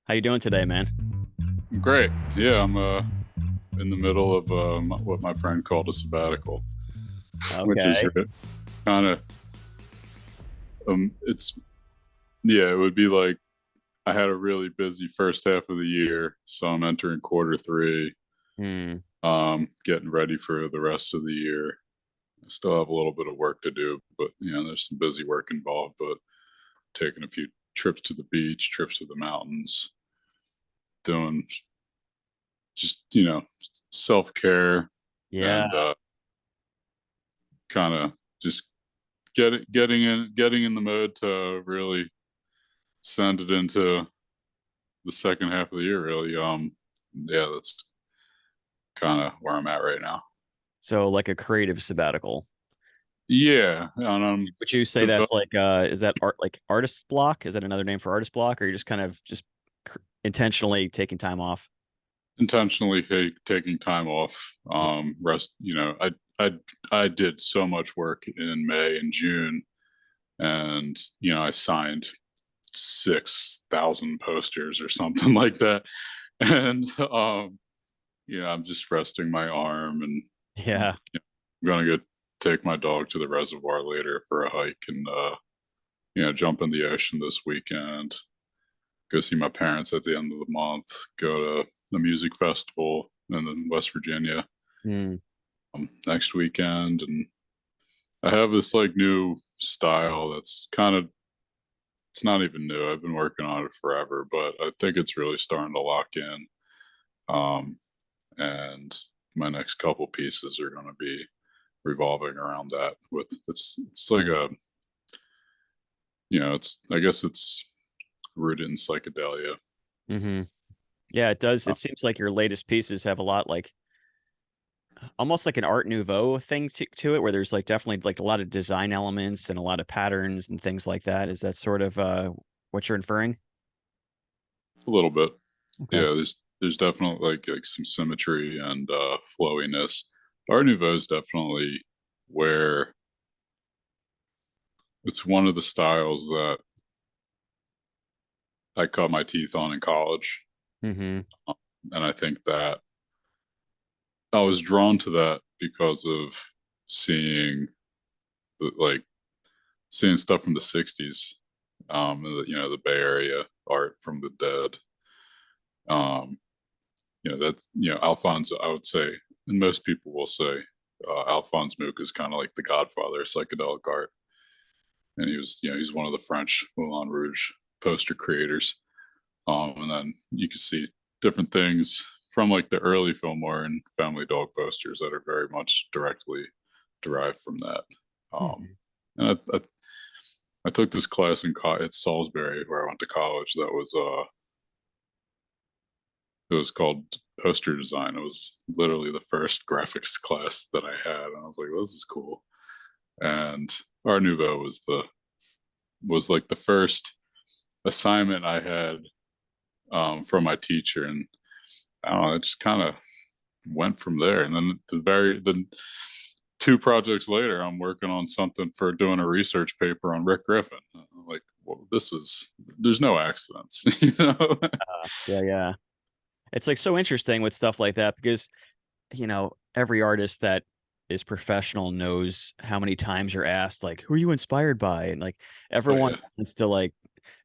How you doing today, man? Great. Yeah, I'm in the middle of what my friend called a sabbatical, which is Okay. kind of it's yeah, it would be like I had a really busy first half of the year, so I'm entering quarter three, Hmm. getting ready for the rest of the year. I still have a little bit of work to do, but there's some busy work involved, but taking a few trips to the beach, trips to the mountains, doing just, self-care Yeah. and kind of just getting in the mood to really send it into the second half of the year. Really, yeah, that's kind of where I'm at right now. So like a creative sabbatical. Yeah, and I'm Would you say develop that's like is that art like artist block? Is that another name for artist block, or you're just kind of just intentionally taking time off? intentionally taking time off. Yeah. Rest. I did so much work in May and June, and I signed 6,000 posters or something like that, and I'm just resting my arm and I'm Yeah. gonna go take my dog to the reservoir later for a hike and jump in the ocean this weekend. Go see my parents at the end of the month. Go to the music festival in West Virginia Hmm. next weekend, and I have this like new style that's kind of it's not even new. I've been working on it forever, but I think it's really starting to lock in. Um, and my next couple pieces are going to be revolving around that. With it's like a it's I guess it's rooted in psychedelia. Hmm. Yeah, it does. Uh, It seems like your latest pieces have a lot like almost like an Art Nouveau thing to it, where there's like definitely like a lot of design elements and a lot of patterns and things like that. Is that sort of what you're inferring? a little bit, Okay. yeah. There's definitely like some symmetry and flowiness. Art Nouveau is definitely where it's one of the styles that I cut my teeth on in college, Hmm. and I think that I was drawn to that because of seeing like seeing stuff from the '60s, the Bay Area art from the dead. Um, that's Alphonse. I would say, and most people will say, Alphonse Mucha is kind of like the godfather of psychedelic art, and he's one of the French Moulin Rouge poster creators. And then you can see different things from like the early Fillmore and Family Dog posters that are very much directly derived from that. Um, Hmm. and I took this class at Salisbury where I went to college. That was it was called poster design. It was literally the first graphics class that I had, and I was like, "This is cool." And Art Nouveau was like the first assignment I had from my teacher, and I don't know, it just kind of went from there. And then the two projects later, I'm working on something for doing a research paper on Rick Griffin. I'm like, well, there's no accidents, you know? Yeah, yeah. It's like so interesting with stuff like that because, every artist that is professional knows how many times you're asked, like, who are you inspired by? And like Oh everyone yeah, wants to like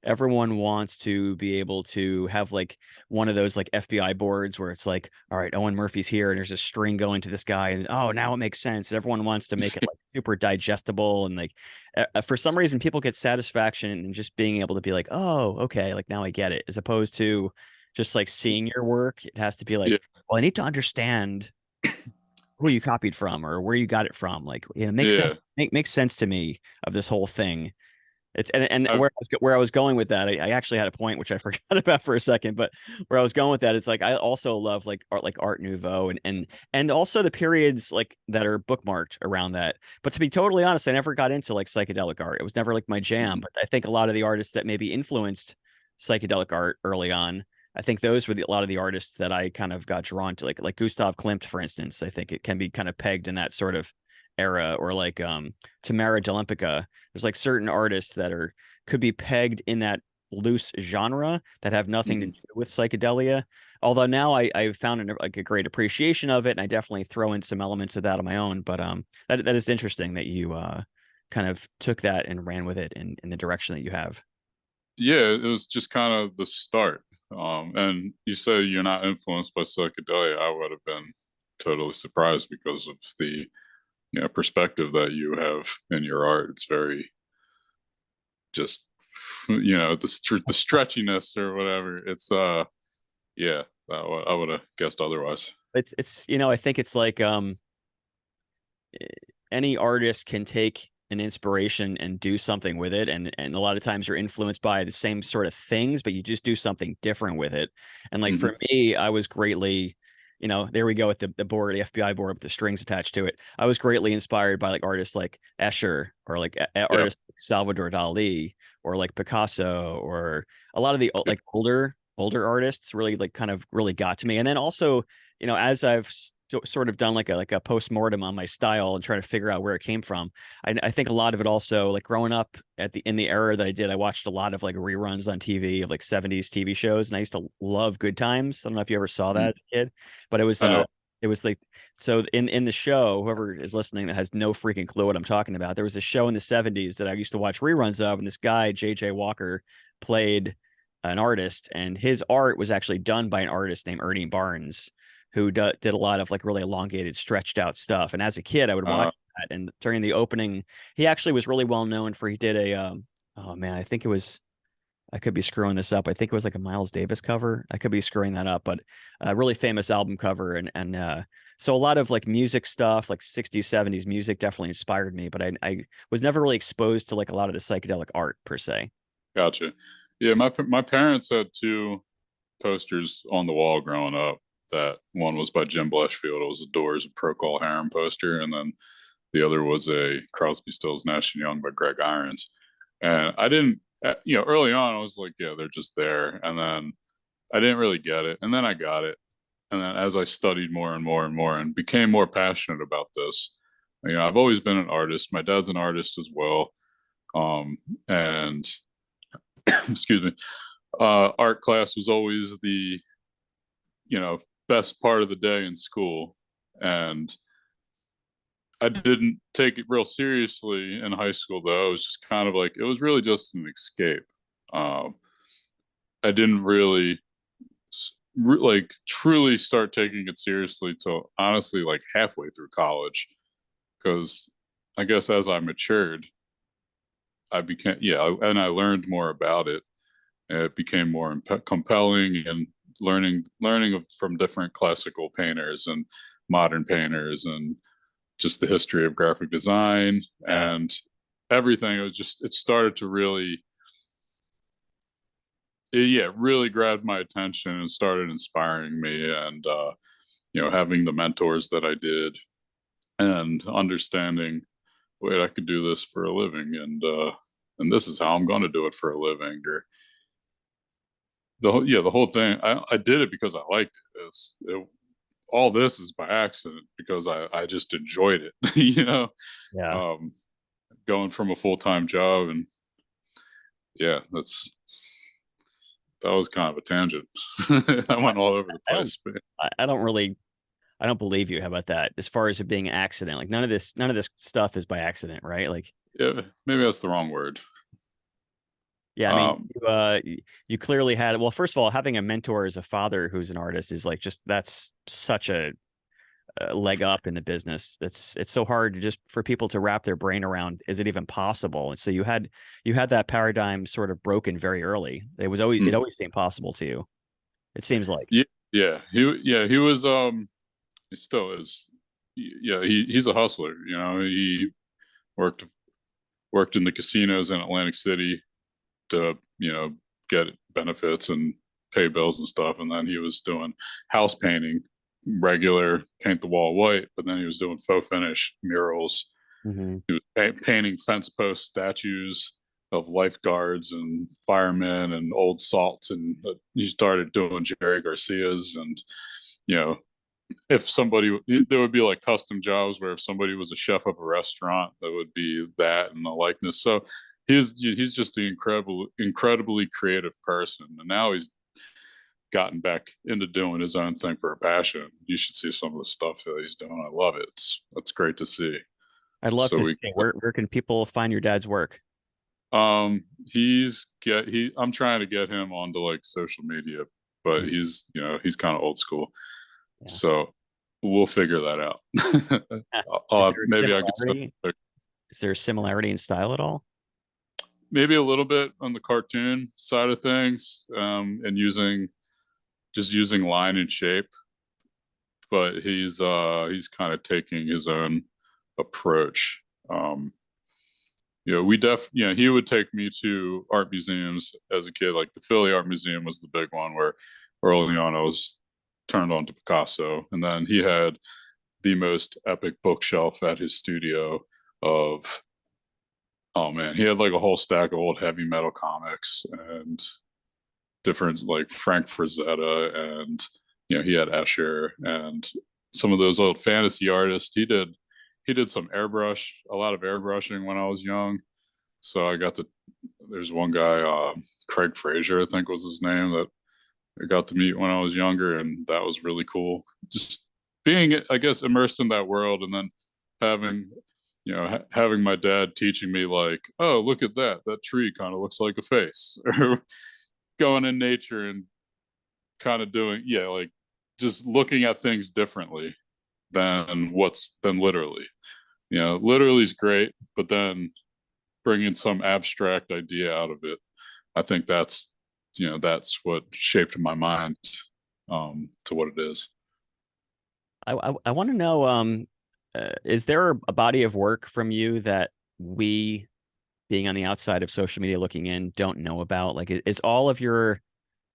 everyone wants to be able to have like one of those like FBI boards where it's like, all right, Owen Murphy's here and there's a string going to this guy, and oh, now it makes sense. And everyone wants to make it like super digestible and like for some reason people get satisfaction in just being able to be like, oh, okay, like now I get it, as opposed to just like seeing your work. It has to be yeah. like, well, I need to understand who you copied from or where you got it from. Like, makes sense. Yeah, Makes sense to me of this whole thing. It's and I, where I was going with that, I actually had a point which I forgot about for a second, but where I was going with that, it's like I also love like Art Nouveau and also the periods like that are bookmarked around that. But to be totally honest, I never got into like psychedelic art. It was never like my jam. mhm. But I think a lot of the artists that maybe influenced psychedelic art early on, I think those were a lot of the artists that I kind of got drawn to, like Gustav Klimt, for instance. I think it can be kind of pegged in that sort of era, or like Tamara Delempica. There's like certain artists that are could be pegged in that loose genre that have nothing to Mhm. do with psychedelia. Although now I've found like a great appreciation of it, and I definitely throw in some elements of that on my own. But that is interesting that you kind of took that and ran with it in the direction that you have. Yeah, it was just kind of the start. And you say you're not influenced by psychedelia. I would have been totally surprised because of the perspective that you have in your art. It's very just the stretchiness or whatever. It's yeah, I would have guessed otherwise. It's I think it's like any artist can take an inspiration and do something with it, and a lot of times you're influenced by the same sort of things, but you just do something different with it. And like Hmm. for me, I was greatly, there we go with the board, the FBI board with the strings attached to it. I was greatly inspired by like artists like Escher, or like Yeah, artists like Salvador Dali, or like Picasso, or a lot of the yeah. like older artists really like kind of really got to me. And then also, as I've sort of done like a post-mortem on my style and trying to figure out where it came from, I think a lot of it also, like growing up in the era that I did, I watched a lot of like reruns on TV of like 70s TV shows, and I used to love Good Times. I don't know if you ever saw that Mm, as a kid, but I know. it was like, so in the show, whoever is listening that has no freaking clue what I'm talking about, there was a show in the 70s that I used to watch reruns of, and this guy JJ Walker played an artist, and his art was actually done by an artist named Ernie Barnes, who did a lot of like really elongated, stretched out stuff. And as a kid, I would watch Uh, that. And during the opening, he actually was really well known for, he did a oh man, I think it was, I could be screwing this up. I think it was like a Miles Davis cover. I could be screwing that up, but a really famous album cover. And so a lot of like music stuff, like 60s, 70s music definitely inspired me, but I was never really exposed to like a lot of the psychedelic art per se. Gotcha. Yeah, my parents had two posters on the wall growing up. That one was by Jim Bleshfield. It was a Doors and Procol Harum poster, and then the other was a Crosby, Stills, Nash and Young by Greg Irons. And I didn't, early on I was like, yeah, they're just there, and then I didn't really get it, and then I got it, and then as I studied more and more and more and became more passionate about this, I've always been an artist. My dad's an artist as well, and excuse me, art class was always the best part of the day in school, and I didn't take it real seriously in high school though. It was just kind of like it was really just an escape. um, I didn't really like truly start taking it seriously till honestly like halfway through college, because I guess as I matured I became, and I learned more about it. It became more compelling, and learning from different classical painters and modern painters, and just the history of graphic design Yeah. and everything. It started to really, yeah, really grabbed my attention and started inspiring me. And having the mentors that I did, and understanding, wait, I could do this for a living, and this is how I'm going to do it for a living. Or the whole thing. I did it because I liked it. All this is by accident because I just enjoyed it. Yeah. um, Going from a full time job, and yeah, that was kind of a tangent. I went all over the I don't place, but I don't really, I don't believe you. How about that? As far as it being an accident, like none of this stuff is by accident, right? Like, yeah, maybe that's the wrong word. yeah, I mean, Um, you clearly had, well, first of all, having a mentor as a father who's an artist is like, just that's such a leg up in the business. It's so hard to just for people to wrap their brain around. Is it even possible? And so you had that paradigm sort of broken very early. It mm, always seemed possible to you. It seems like. yeah, he was he still is. Yeah, he's a hustler. He worked worked in the casinos in Atlantic City to get benefits and pay bills and stuff, and then he was doing house painting, regular paint the wall white, but then he was doing faux finish murals. Mhm. He was painting fence post statues of lifeguards and firemen and old salts, and he started doing Jerry Garcias. And you know if somebody, there would be like custom jobs where if somebody was a chef of a restaurant, that would be that and the likeness. So he's just an incredibly creative person, and now he's gotten back into doing his own thing for a passion. You should see some of the stuff that he's doing. I love it. That's great to see. I'd love So to. we Where can people find your dad's work? I'm trying to get him onto like social media, but Mm, he's kind of old school. yeah. So we'll figure that out. Is there a Maybe I could send similarity? Is there a similarity in style at all? maybe a little bit on the cartoon side of things, and using line and shape, but he's kind of taking his own approach. He would take me to art museums as a kid. Like the Philly Art Museum was the big one where early on I was turned on to Picasso, and then he had the most epic bookshelf at his studio of, oh man, he had like a whole stack of old heavy metal comics and different like Frank Frazetta, and he had Escher and some of those old fantasy artists. He did a lot of airbrushing when I was young. So I got to there's one guy, Craig Frazier, I think was his name, that I got to meet when I was younger, and that was really cool. Just being, I guess, immersed in that world, and then having having my dad teaching me like, oh, look at that tree kind of looks like a face, or going in nature and kind of doing, yeah, like just looking at things differently than literally. Literally is great, but then bringing some abstract idea out of it, I think that's what shaped my mind, to what it is. I want to know, is there a body of work from you that we, being on the outside of social media looking in, don't know about? Like, is all of your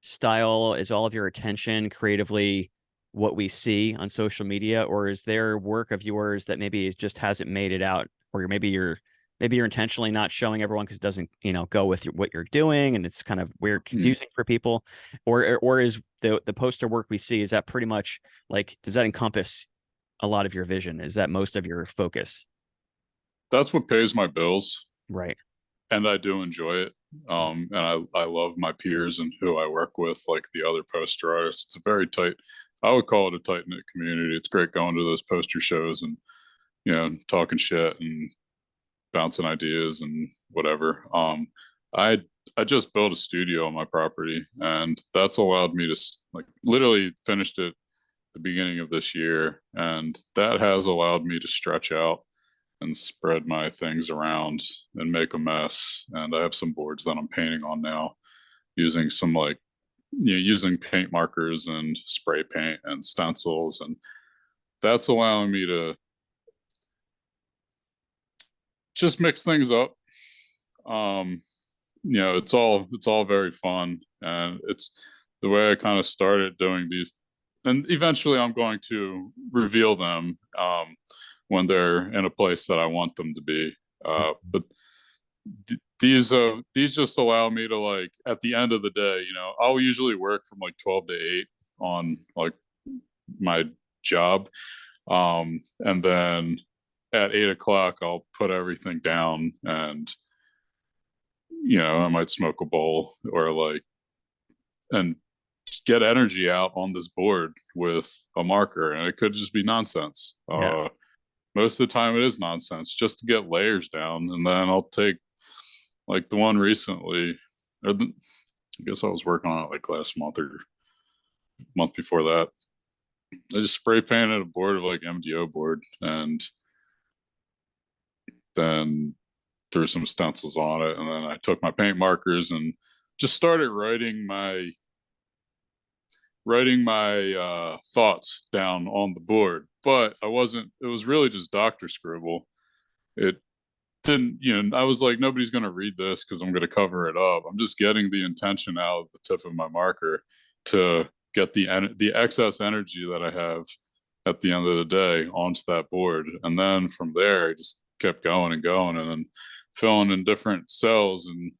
style, is all of your attention creatively what we see on social media, or is there work of yours that maybe it just hasn't made it out, or maybe you're intentionally not showing everyone because it doesn't go with what you're doing, and it's kind of weird, Hmm. confusing for people, or is the poster work we see, is that pretty much like, does that encompass a lot of your vision? Is that most of your focus? That's what pays my bills, Right. and I do enjoy it. And I love my peers and who I work with, like the other poster artists. It's a very tight, I would call it a tight knit community. It's great going to those poster shows and talking shit and bouncing ideas and whatever. I I just built a studio on my property, and that's allowed me to like literally finished it the beginning of this year, and that has allowed me to stretch out and spread my things around and make a mess. And I have some boards that I'm painting on now, using some like using paint markers and spray paint and stencils, and that's allowing me to just mix things up. Um, it's all very fun, and it's the way I kind of started doing these, and eventually I'm going to reveal them, when they're in a place that I want them to be. But these just allow me to, like, at the end of the day, I'll usually work from like 12 to 8 on like my job, and then at 8 o'clock I'll put everything down, and I might smoke a bowl, or like, and get energy out on this board with a marker, and it could just be nonsense. Yeah. Most of the time it is nonsense, just to get layers down, and then I'll take like the one recently, I guess I was working on it like last month or month before that. I just spray painted a board of like MDO board, and then threw some stencils on it, and then I took my paint markers and just started writing my thoughts down on the board. But I wasn't, it was really just doctor scribble. It didn't, I was like, nobody's going to read this because I'm going to cover it up. I'm just getting the intention out of the tip of my marker to get the excess energy that I have at the end of the day onto that board. And then from there, I just kept going and going, and then filling in different cells, and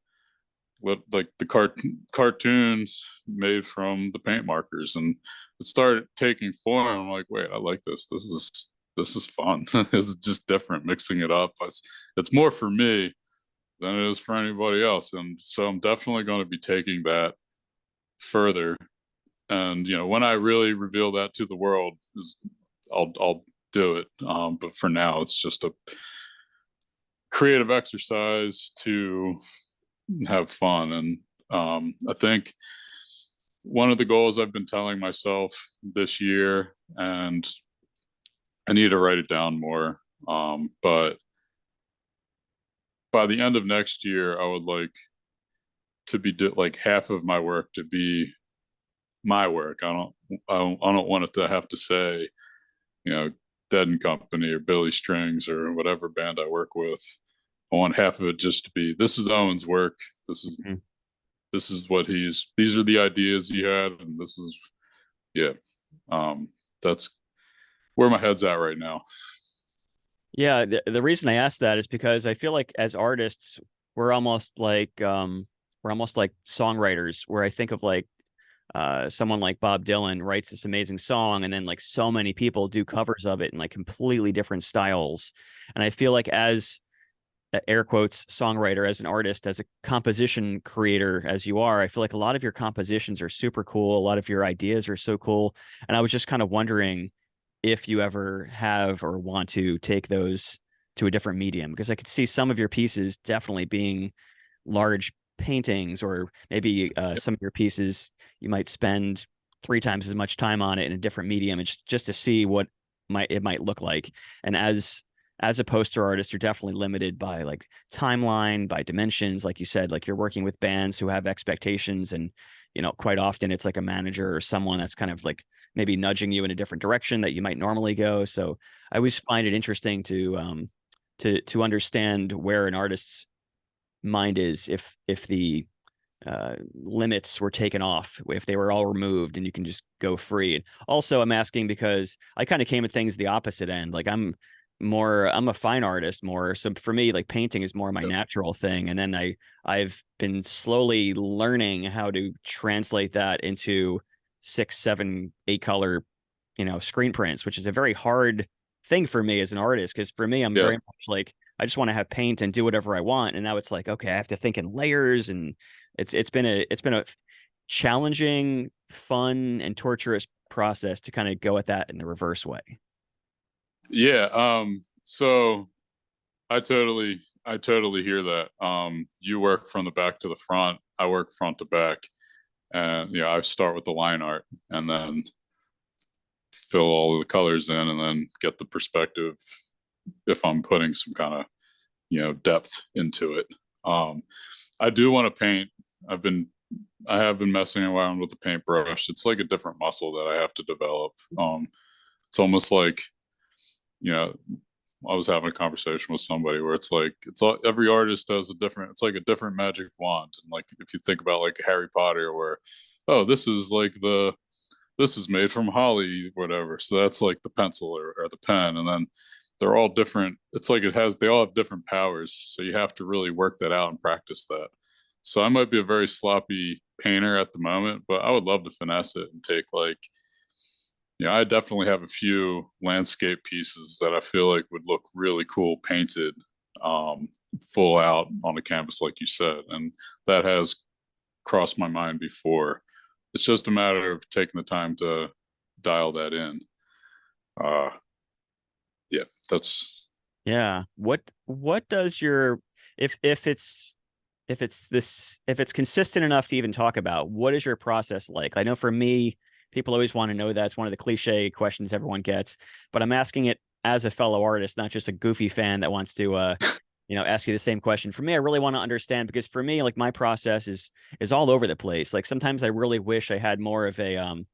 like the cartoons made from the paint markers, and it started taking form. I'm like, wait, I like this. This is fun. This is just different, mixing it up. It's more for me than it is for anybody else. And so I'm definitely going to be taking that further. And when I really reveal that to the world, I'll do it. But for now, it's just a creative exercise to have fun. And I think one of the goals I've been telling myself this year, and I need to write it down more, but by the end of next year, I would like to be like half of my work to be my work. I don't want it to have to say, Dead and Company or Billy Strings or whatever band I work with. I want half of it just to be, this is Owen's work. This is Mhm. this is what these are the ideas he had, and this is, yeah. That's where my head's at right now. Yeah, the reason I asked that is because I feel like as artists, we're almost like songwriters, where I think of like someone like Bob Dylan writes this amazing song, and then like so many people do covers of it in like completely different styles. And I feel like as air quotes songwriter, as an artist, as a composition creator, as you are, I feel like a lot of your compositions are super cool. A lot of your ideas are so cool. And I was just kind of wondering if you ever have or want to take those to a different medium, because I could see some of your pieces definitely being large paintings, or maybe some of your pieces you might spend 3 times as much time on it in a different medium, and just to see what it might look like. And as a poster artist, you're definitely limited by like timeline, by dimensions. Like you said, like you're working with bands who have expectations, and quite often it's like a manager or someone that's kind of like maybe nudging you in a different direction that you might normally go. So I always find it interesting to understand where an artist's mind is, if the limits were taken off, if they were all removed and you can just go free. And also, I'm asking because I kind of came at things the opposite end. Like I'm a fine artist more. So for me, like painting is more my Yep. natural thing. And then I've been slowly learning how to translate that into 6, 7, 8 color, screen prints, which is a very hard thing for me as an artist. Because for me, I'm Yeah. very much like, I just want to have paint and do whatever I want. And now it's like, okay, I have to think in layers, and it's been a challenging, fun, and torturous process to kind of go at that in the reverse way. Yeah. So I totally hear that. You work from the back to the front. I work front to back. And I start with the line art and then fill all of the colors in and then get the perspective if I'm putting some kind of, depth into it. Um, I do want to paint. I've been I have been messing around with the paintbrush. It's like a different muscle that I have to develop. It's almost like, you know, I was having a conversation with somebody where it's like every artist does a different. It's like a different magic wand. And like if you think about like Harry Potter, where oh, this is made from holly, whatever. So that's like the pencil or the pen, and then they're all different. It's like they all have different powers. So you have to really work that out and practice that. So I might be a very sloppy painter at the moment, but I would love to finesse it and take like, I definitely have a few landscape pieces that I feel like would look really cool painted, um, full out on a canvas, like you said. And that has crossed my mind before. It's just a matter of taking the time to dial that in. Uh, yeah, that's Yeah. What does your if it's consistent enough to even talk about, what is your process like? I know for me, people always want to know that. It's one of the cliche questions everyone gets, but I'm asking it as a fellow artist, not just a goofy fan that wants to ask you the same question. For me, I really want to understand, because for me, like my process is all over the place. Like sometimes I really wish I had more of a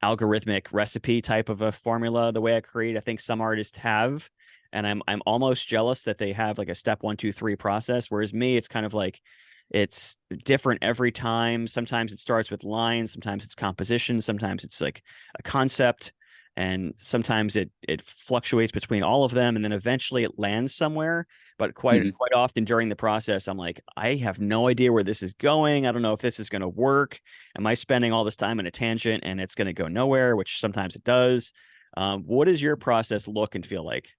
algorithmic recipe type of a formula the way I create. I think some artists have, and I'm almost jealous that they have like a step 1, 2, 3 process. Whereas me, it's kind of like it's different every time. Sometimes it starts with lines, sometimes it's composition, sometimes it's like a concept, and sometimes it fluctuates between all of them, and then eventually it lands somewhere. But quite mhm. quite often during the process, I'm like, I have no idea where this is going. I don't know if this is going to work. Am I spending all this time in a tangent and it's going to go nowhere, which sometimes it does? What does your process look and feel like?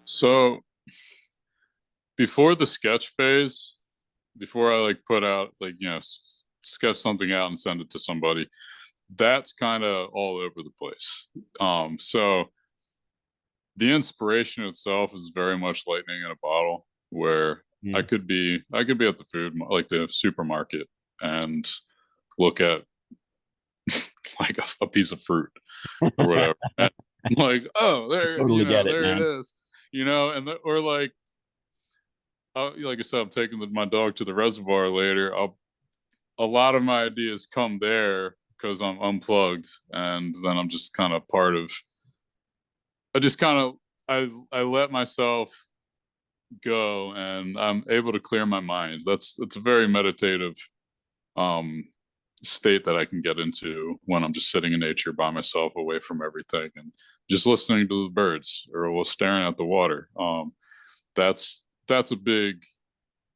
So before the sketch phase, before I like put out like, sketch something out and send it to somebody, that's kind of all over the place. So the inspiration itself is very much lightning in a bottle, where I Mm. could be at the like the supermarket, and look at like a piece of fruit or whatever, and like, oh, there, Totally get it, there it man. is, or like, like I said, I'm taking my dog to the reservoir later. A lot of my ideas come there because I'm unplugged, and then I'm just kind of part of. I just kind of I let myself go, and I'm able to clear my mind. It's a very meditative um state that I can get into when I'm just sitting in nature by myself, away from everything, and just listening to the birds or staring at the water. That's a big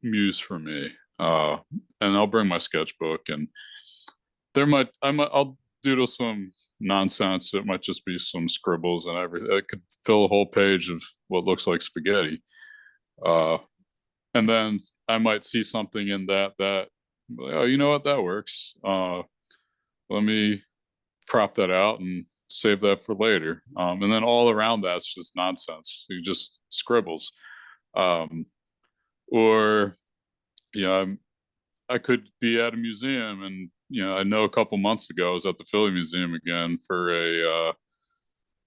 muse for me. And I'll bring my sketchbook, and I'll doodle some nonsense. It might just be some scribbles and everything. It could fill a whole page of what looks like spaghetti. Uh, and then I might see something in that, oh, you know what, that works. Let me crop that out and save that for later. And then all around that's just nonsense. You just scribbles. Um, or I could be at a museum, and I know a couple months ago I was at the Philly Museum again for a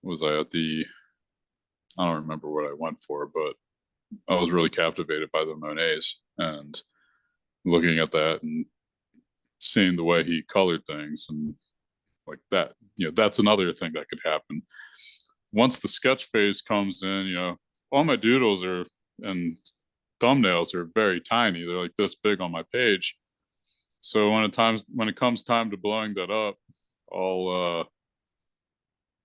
was I at the I don't remember what I went for, but I was really captivated by the Monets, and looking at that and seeing the way he colored things, and like that, that's another thing that could happen once the sketch phase comes in. All my doodles are and thumbnails are very tiny. They're like this big on my page. So when it comes time to blowing that up,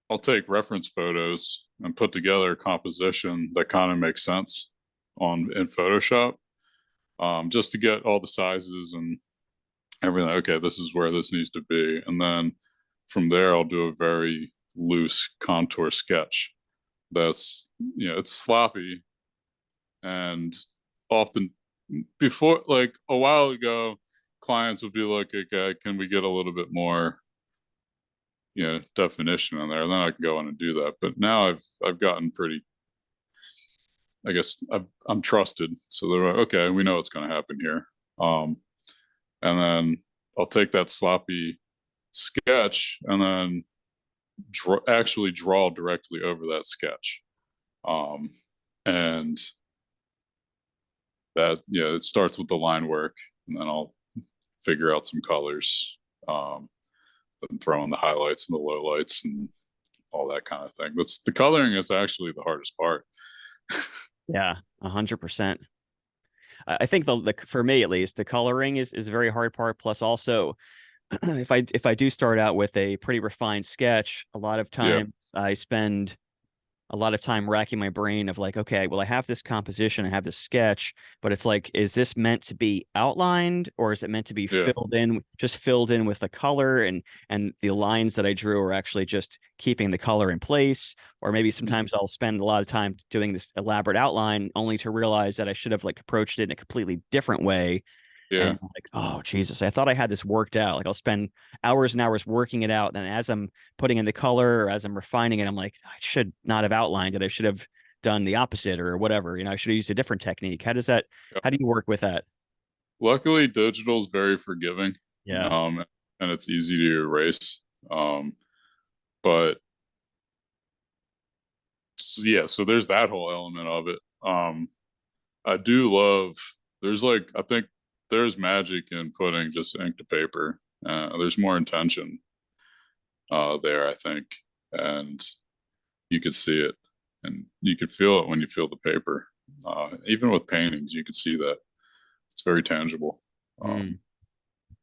I'll take reference photos and put together a composition that kind of makes sense in Photoshop, just to get all the sizes and everything. Okay, this is where this needs to be, and then from there I'll do a very loose contour sketch. That's it's sloppy, and often before, like a while ago, clients would be like, okay, can we get a little bit more definition in there, and then I can go in and do that. But now I've gotten pretty, I guess I'm trusted, so they're like, okay, we know what's going to happen here. And then I'll take that sloppy sketch and then actually draw directly over that sketch. And that, it starts with the line work, and then I'll figure out some colors, and throw in the highlights and the lowlights and all that kind of thing. The coloring is actually the hardest part. Yeah, 100%. I think for me at least, the coloring is a very hard part. Plus, also, if I do start out with a pretty refined sketch, a lot of Yeah, times I spend a lot of time racking my brain of like, okay, well, I have this composition, I have this sketch, but it's like, is this meant to be outlined, or is it meant to be yeah. filled in with the color, and the lines that I drew are actually just keeping the color in place? Or maybe sometimes I'll spend a lot of time doing this elaborate outline only to realize that I should have like approached it in a completely different way. Yeah. And I'm like, oh Jesus, I thought I had this worked out. Like I'll spend hours and hours working it out. And as I'm putting in the color or as I'm refining it, I'm like, I should not have outlined it. I should have done the opposite or whatever. I should have used a different technique. How do you work with that? Luckily, digital is very forgiving, Yeah. and it's easy to erase. But yeah, so there's that whole element of it. I do love. There's like, I think there's magic in putting just ink to paper. There's more intention there, I think, and you could see it, and you could feel it when you feel the paper. Even with paintings, you could see that it's very tangible. Mm.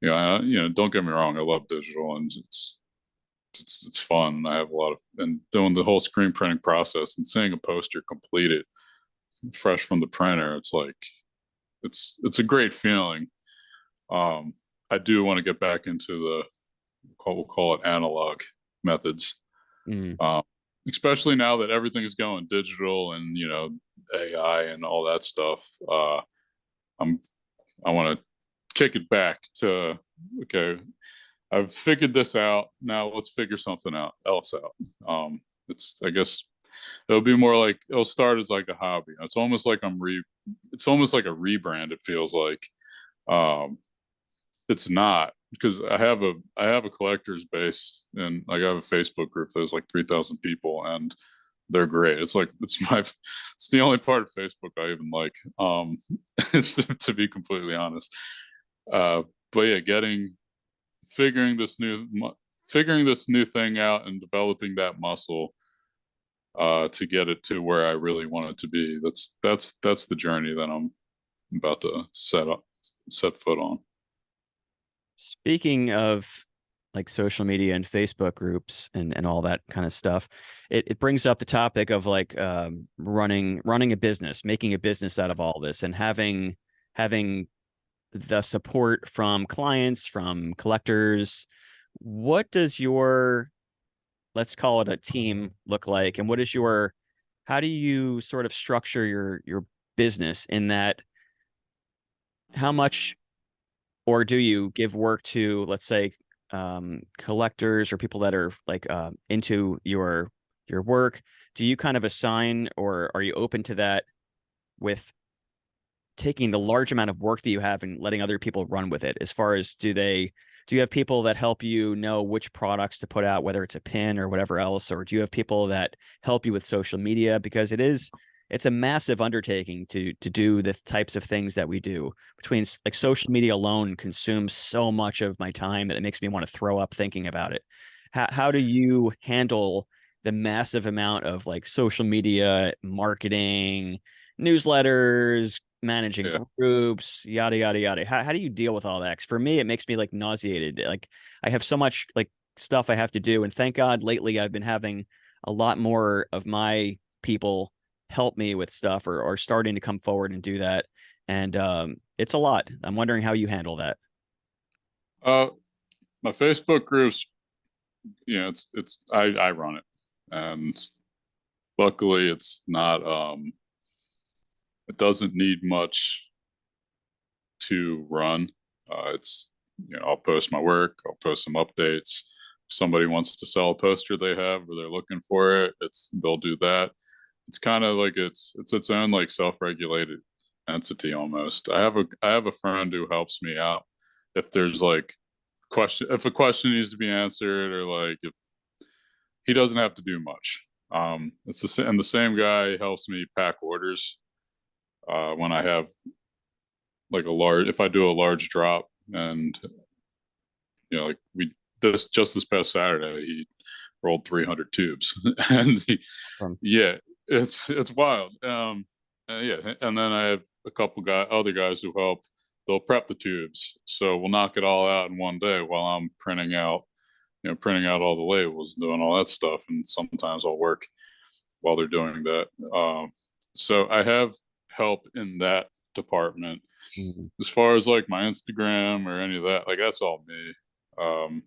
Don't get me wrong, I love digital, and it's fun. I have a lot of, and doing the whole screen printing process and seeing a poster completed fresh from the printer. It's like it's a great feeling. Um, I do want to get back into we'll call it analog methods, Mm. um, especially now that everything is going digital, and AI and all that stuff. I'm I want to kick it back to, okay, I've figured this out. Now let's figure something else out. It's, I guess it'll be more like, it'll start as like a hobby. It's almost like a rebrand. It feels like, um, it's not, because I have a collector's base, and like I have a Facebook group there's like 3,000 people, and they're great. It's like it's the only part of Facebook I even like. To be completely honest. Uh, but yeah, figuring this new figuring this new thing out and developing that muscle to get it to where I really want it to be. That's the journey that I'm about to set foot on. Speaking of like social media and Facebook groups and all that kind of stuff, it brings up the topic of like running a business, making a business out of all this, and having the support from clients, from collectors. What does your, let's call it a team, look like? And what is your, how do you sort of structure your business in that? How much, or do you give work to, let's say, collectors or people that are like into your work? Do you kind of assign, or are you open to that with taking the large amount of work that you have and letting other people run with it? As far as, do you have people that help you know which products to put out, whether it's a pin or whatever else, or do you have people that help you with social media? Because it's a massive undertaking to do the types of things that we do. Between like social media alone consumes so much of my time that it makes me want to throw up thinking about it. How do you handle the massive amount of like social media marketing, newsletters, managing Yeah. groups, yada yada yada? How do you deal with all that? 'Cause for me, it makes me like nauseated. Like I have so much like stuff I have to do, and thank God lately I've been having a lot more of my people help me with stuff, or starting to come forward and do that. And it's a lot. I'm wondering how you handle that. Uh, my Facebook groups, I run it, and luckily it's not it doesn't need much to run. It's, I'll post my work, I'll post some updates. If somebody wants to sell a poster they have or they're looking for it, they'll do that. It's kind of like it's its own like self-regulated entity almost. I have a friend who helps me out if there's like if a question needs to be answered, or like if he doesn't have to do much. It's the same guy helps me pack orders when I have like if I do a large drop, and like this past Saturday he rolled 300 tubes, and From yeah, it's wild. Yeah, and then I have a couple other guys who help. They'll prep the tubes, so we'll knock it all out in one day while I'm printing out all the labels, doing all that stuff, and sometimes I'll work while they're doing that. So I have help in that department. Mhm. As far as like my Instagram or any of that, like that's all me. Um,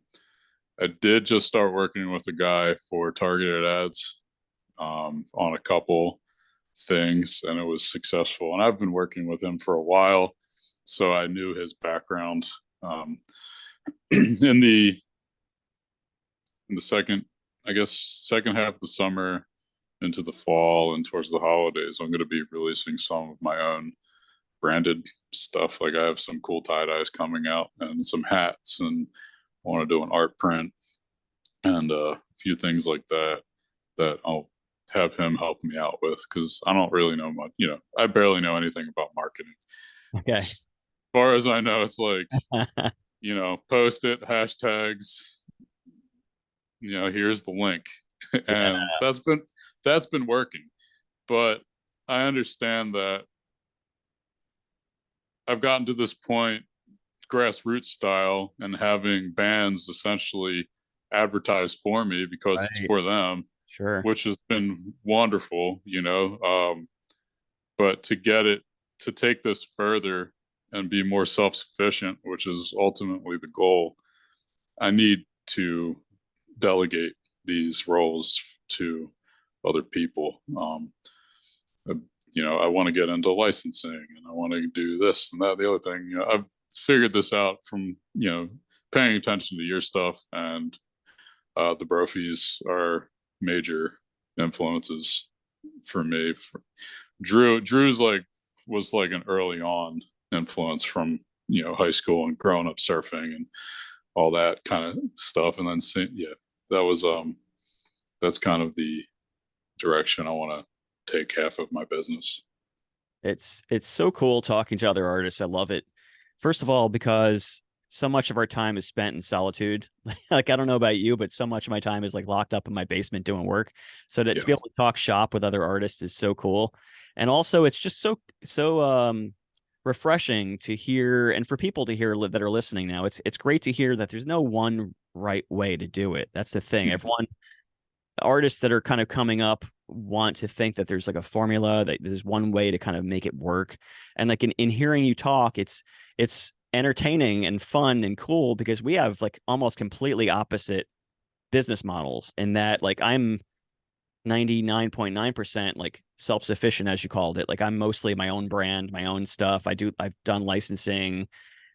I did just start working with a guy for targeted ads on a couple things, and it was successful. And I've been working with him for a while, so I knew his background. In the second, I guess, second half of the summer into the fall and towards the holidays, I'm going to be releasing some of my own branded stuff. Like I have some cool tie dyes coming out and some hats, and I want to do an art print and a few things like that that I'll have him help me out with, because I don't really know much. I barely know anything about marketing. Okay. As far as I know, it's like, post it, hashtags, here's the link. Yeah. And that's been working. But I understand that I've gotten to this point grassroots style, and having bands essentially advertise for me because it's Right. for them, Sure. which has been wonderful. But to take this further and be more self-sufficient, which is ultimately the goal, I need to delegate these roles to other people. I want to get into licensing and I want to do this and that, the other thing. I've figured this out from, paying attention to your stuff, and the Brophies are major influences for me. Drew's like was like an early on influence from high school and growing up surfing and all that kind of stuff, and then yeah, that was that's kind of the direction I want to take half of my business. It's so cool talking to other artists. I love it. First of all, because so much of our time is spent in solitude. Like I don't know about you, but so much of my time is like locked up in my basement doing work. So to Yeah, be able to talk shop with other artists is so cool. And also it's just so refreshing to hear, and for people to hear that are listening now. It's great to hear that there's no one right way to do it. That's the thing. Everyone, artists that are kind of coming up, want to think that there's like a formula, that there's one way to kind of make it work. And like in hearing you talk, it's entertaining and fun and cool, because we have like almost completely opposite business models, in that like I'm 99.9% like self-sufficient, as you called it. Like I'm mostly my own brand, my own stuff. I've done licensing,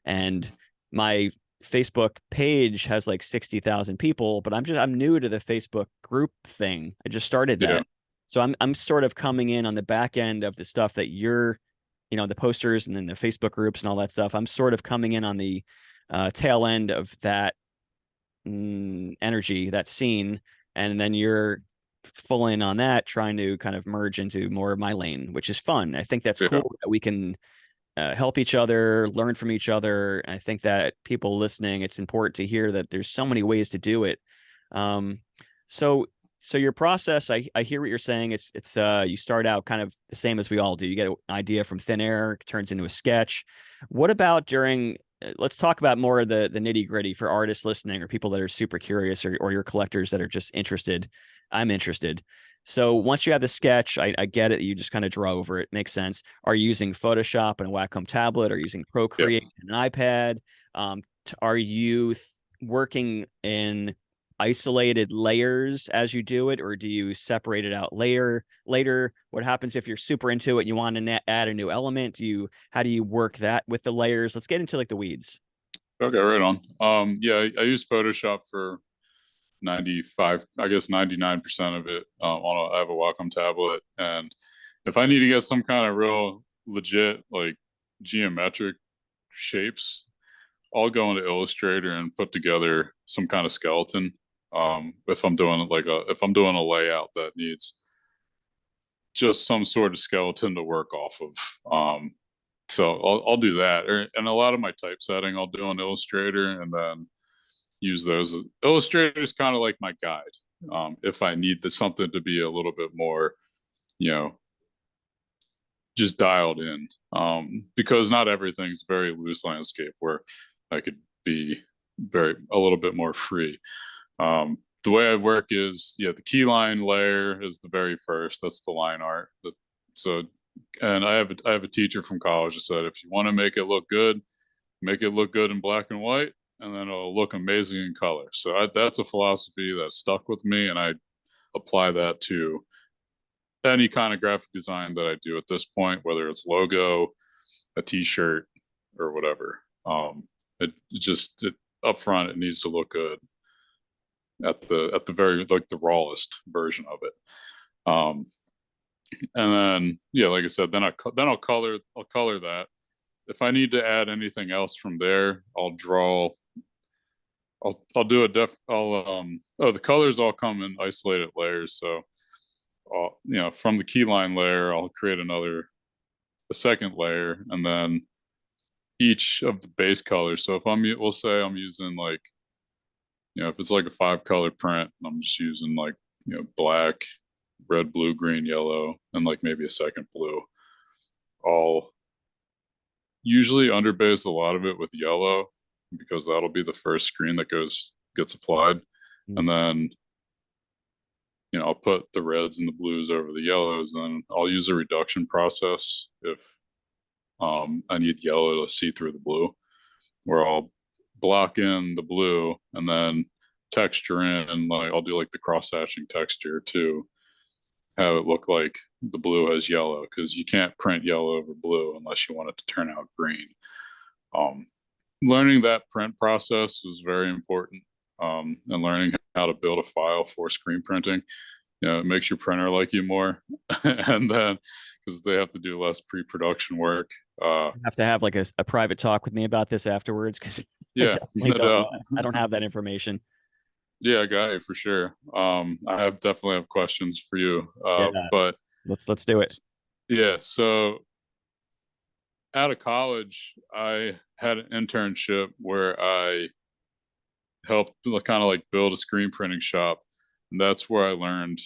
and my Facebook page has like 60,000 people, but I'm new to the Facebook group thing. I just started yeah, that. So I'm sort of coming in on the back end of the stuff that you're, the posters and then the Facebook groups and all that stuff. I'm sort of coming in on the tail end of that energy, that scene, and then you're full in on that, trying to kind of merge into more of my lane, which is fun. I think that's yeah. cool that we can help each other, learn from each other. And I think that people listening, it's important to hear that there's so many ways to do it. Um, so so your process, I hear what you're saying. It's you start out kind of the same as we all do. You get an idea from thin air, it turns into a sketch. What about during let's talk about more of the nitty gritty for artists listening, or people that are super curious, or your collectors that are just interested. I'm interested. So once you have the sketch, I get it. You just kind of draw over it. Makes sense. Are you using Photoshop and a Wacom tablet? Are you using Yeah. Procreate and an iPad? Are you working in isolated layers as you do it, or do you separate it out later? What happens if you're super into it and you want to add a new element? How do you work that with the layers? Let's get into like the weeds. Okay, right on. Yeah, I use Photoshop for 95, I guess 99% of it. I have a Wacom tablet, and if I need to get some kind of real legit like geometric shapes, I'll go into Illustrator and put together some kind of skeleton. If I'm doing if I'm doing a layout that needs just some sort of skeleton to work off of. So I'll do that. And a lot of my typesetting I'll do on Illustrator, and then use those. Illustrator is kind of like my guide. If I need something to be a little bit more, you know, just dialed in, because not everything's very loose landscape where I could be a little bit more free. The way I work is, yeah, the keyline layer is the very first. That's the line art. So, and I have a teacher from college that said, if you want to make it look good, make it look good in black and white, and then it'll look amazing in color. So that's a philosophy that stuck with me, and I apply that to any kind of graphic design that I do at this point, whether it's logo, a T-shirt, or whatever. It up front, it needs to look good at the very like the rawest version of it. Um, and then yeah, like I said, I'll color that. If I need to add anything else from there, I'll draw. I'll do a def. The colors all come in isolated layers, so from the keyline layer, I'll create a second layer, and then each of the base colors. So if we'll say I'm using like, if it's like a 5-color print, I'm just using like, black, red, blue, green, yellow, and like maybe a second blue. I'll usually underbase a lot of it with yellow, because that'll be the first screen that gets applied. And then I'll put the reds and the blues over the yellows. Then I'll use a reduction process if I need yellow to see through the blue, where I'll block in the blue and then texture in, like I'll do like the cross hatching texture too, have it look like the blue has yellow, because you can't print yellow over blue unless you want it to turn out green. Um, Learning that print process is very important, and learning how to build a file for screen printing. It makes your printer like you more, and then because they have to do less pre-production work. You have to have like a private talk with me about this afterwards because I Yeah, definitely no don't know. doubt. I don't have that information. Yeah, I got you for sure. I have definitely have questions for you. Yeah, But let's do it. yeah, so out of college, I had an internship where I helped kind of like build a screen printing shop, and that's where I learned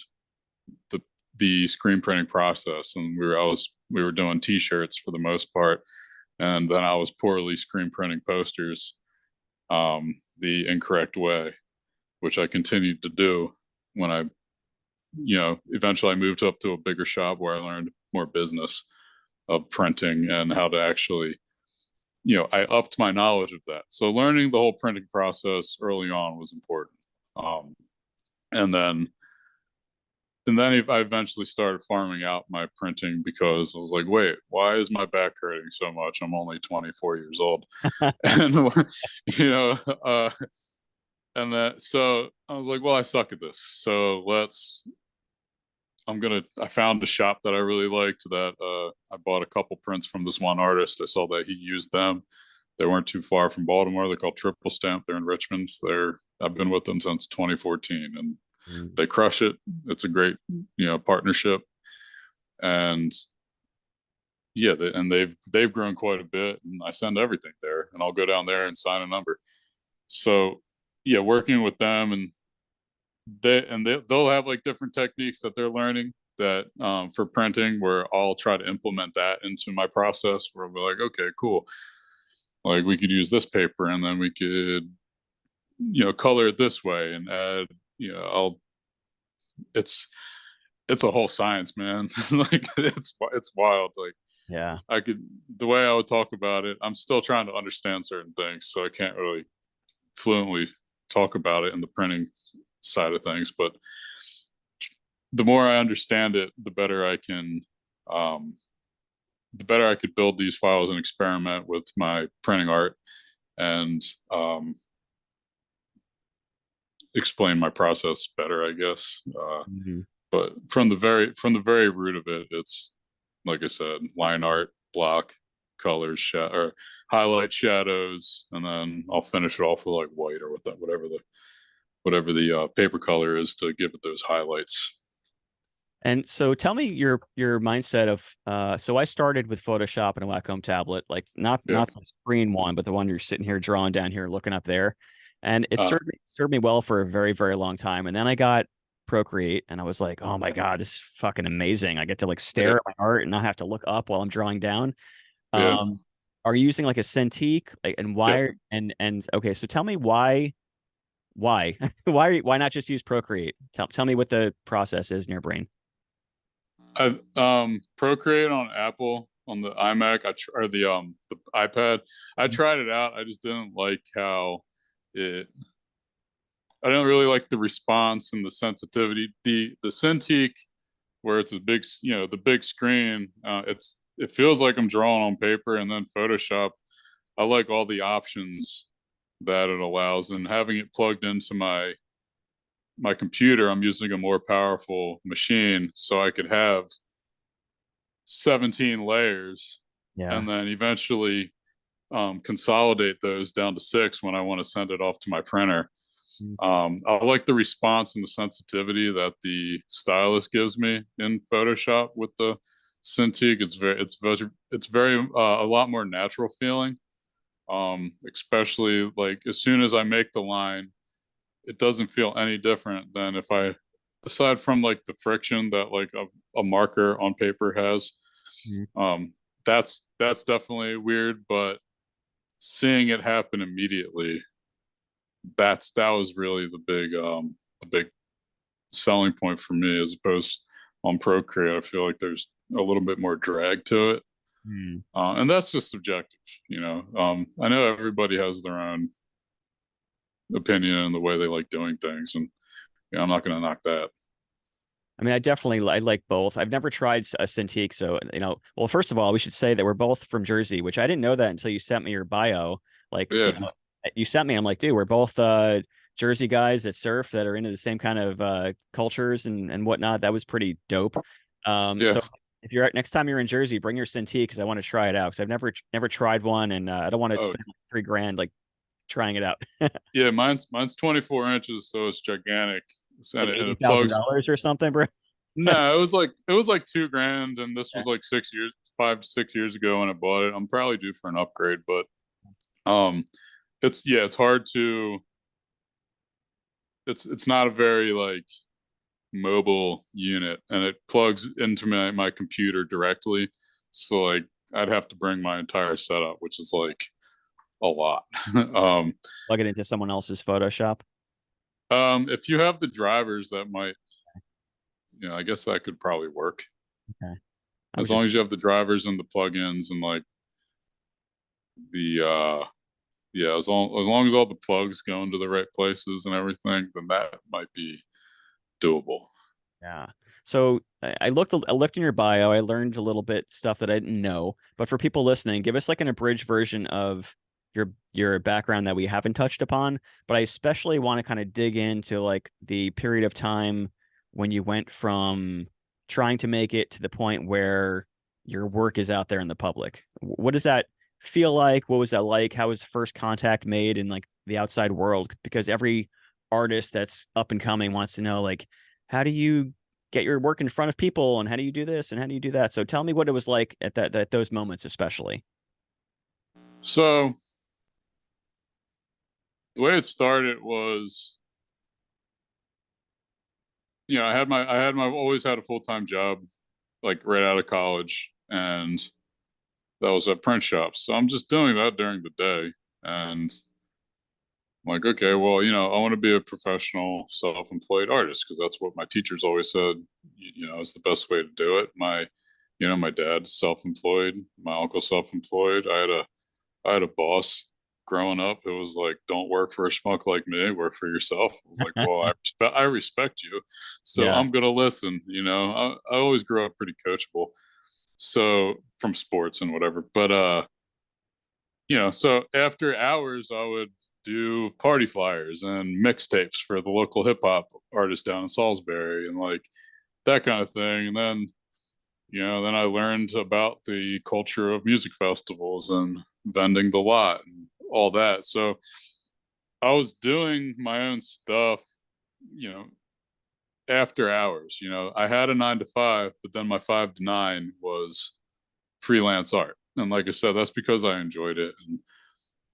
the the screen printing process. And we were doing T-shirts for the most part, and then I was poorly screen printing posters, the incorrect way, which I continued to do when I, eventually I moved up to a bigger shop where I learned more business of printing and how to actually, I upped my knowledge of that. So learning the whole printing process early on was important. Um, and then I eventually started farming out my printing because I was like, wait, why is my back hurting so much? I'm only 24 years old. And, you know, and that, so I was like, well, I suck at this. So I found a shop that I really liked that I bought a couple prints from this one artist. I saw that he used them. They weren't too far from Baltimore. They're called Triple Stamp. They're in Richmond. I've been with them since 2014, and Mm. they crush it. It's a great, partnership. And yeah, they've grown quite a bit, and I send everything there, and I'll go down there and sign a number. So yeah, working with them, and they'll have like different techniques that they're learning that, for printing, where I'll try to implement that into my process, where I'll be like, okay, cool, like we could use this paper, and then we could, color it this way and add, I'll it's it's a whole science, man. Like it's wild. Like Yeah. the way I would talk about it, I'm still trying to understand certain things, so I can't really fluently talk about it in the printing side of things. But the more I understand it, um, the better I could build these files and experiment with my printing art, and explain my process better, I guess. Mhm. But from the very root of it, it's like I said, line art, block, colors, or highlight, shadows, and then I'll finish it off with like white, or whatever the paper color is to give it those highlights. And so tell me your mindset of so I started with Photoshop and a Wacom tablet, like Yeah. not the screen one, but the one you're sitting here drawing down here looking up there. And it Uh, served me well for a very, very long time. And then I got Procreate and I was like, oh my God, this is fucking amazing. I get to like yeah. stare at my art and not have to look up while I'm drawing down. Yeah. Um, are you using like a Cintiq? Like and Yeah. why and okay, so tell me why why not just use Procreate? Tell me what the process is in your brain. I Procreate on Apple, on the iMac, or the iPad. I tried it out. I just didn't like how it. I don't really like the response and the sensitivity. The Cintiq, where it's a big, the big screen. It feels like I'm drawing on paper, and then Photoshop. I like all the options that it allows, and having it plugged into my computer. I'm using a more powerful machine, so I could have 17 layers, Yeah. and then eventually consolidate those down to 6 when I want to send it off to my printer. I like the response and the sensitivity that the stylus gives me in Photoshop with the Cintiq. It's very a lot more natural feeling. Especially like as soon as I make the line, it doesn't feel any different than if I, aside from like the friction that like a marker on paper has. Mhm. Um, that's definitely weird, but seeing it happen immediately, that was really the big selling point for me, as opposed on Procreate. I feel like there's a little bit more drag to it. Mm. And that's just subjective, I know everybody has their own opinion and the way they like doing things, and I'm not going to knock that. I mean, I like both. I've never tried a Cintiq, so well, first of all, we should say that we're both from Jersey, which I didn't know that until you sent me your bio. Like, Yeah. you sent me, I'm like, dude, we're both Jersey guys that surf that are into the same kind of cultures and whatnot. That was pretty dope. Yeah. So if you're next time you're in Jersey, bring your Cintiq because I want to try it out because I've never tried one and I don't want to Oh, spend like 3 grand like trying it out. yeah. Mine's 24 inches, so it's gigantic. Like And eighty it thousand plugs. dollars or something, bro. No, it was like 2 grand, and this Yeah. was like 6 years, 5 6 years ago when I bought it. I'm probably due for an upgrade, but um, it's hard to. It's not a very like mobile unit, and it plugs into my computer directly. So like I'd have to bring my entire setup, which is like a lot. Plug it into someone else's Photoshop. If you have the drivers, that might, I guess that could probably work Okay. I as was long just as you have the drivers and the plugins and like the yeah, as long as all the plugs go into the right places and everything, then that might be doable. Yeah. So I looked in your bio. I learned a little bit stuff that I didn't know. But for people listening, give us like an abridged version of your background that we haven't touched upon. But I especially want to kind of dig into like the period of time when you went from trying to make it to the point where your work is out there in the public. What does that feel like? What was that like? How was first contact made in like the outside world? Because every artist that's up and coming wants to know like how do you get your work in front of people and how do you do this and how do you do that? So tell me what it was like at that those moments especially. So the way it started was, I always had a full-time job like right out of college, and that was at print shops. So I'm just doing that during the day, and I'm like, okay, well, I want to be a professional self-employed artist because that's what my teachers always said, is the best way to do it. My dad's self-employed, my uncle's self-employed. I had a boss growing up. It was like, don't work for a schmuck like me, work for yourself. I was like, well, I respect you, so Yeah. I'm gonna listen. I always grew up pretty coachable, so from sports and whatever. But so after hours, I would do party flyers and mixtapes for the local hip hop artist down in Salisbury and like that kind of thing. And then I learned about the culture of music festivals and vending the lot and all that. So I was doing my own stuff, you know, after hours. I had a 9 to 5, but then my 5 to 9 was freelance art. And like I said, that's because I enjoyed it. And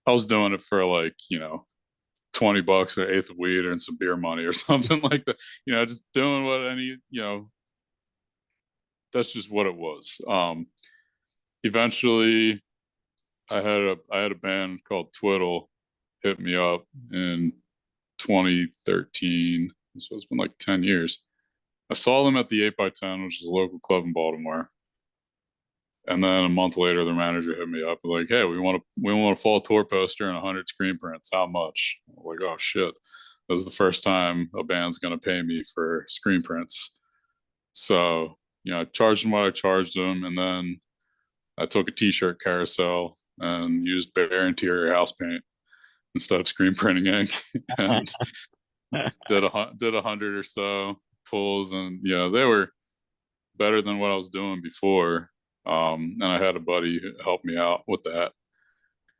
I was doing it for like, $20 an eighth of weed and some beer money or something like that. Just doing what that's just what it was. Eventually I had a band called Twiddle hit me up in 2013. So it's been like 10 years. I saw them at the 8x10, which is a local club in Baltimore. And then a month later, their manager hit me up like, "Hey, we want a fall tour poster and 100 screen prints. How much?" I'm like, "Oh shit, this is the first time a band's gonna pay me for screen prints." So I charged them what I charged them, and then I took a T-shirt carousel and used bare interior house paint instead of screen printing ink, and did 100 or so pulls, and they were better than what I was doing before. And I had a buddy help me out with that,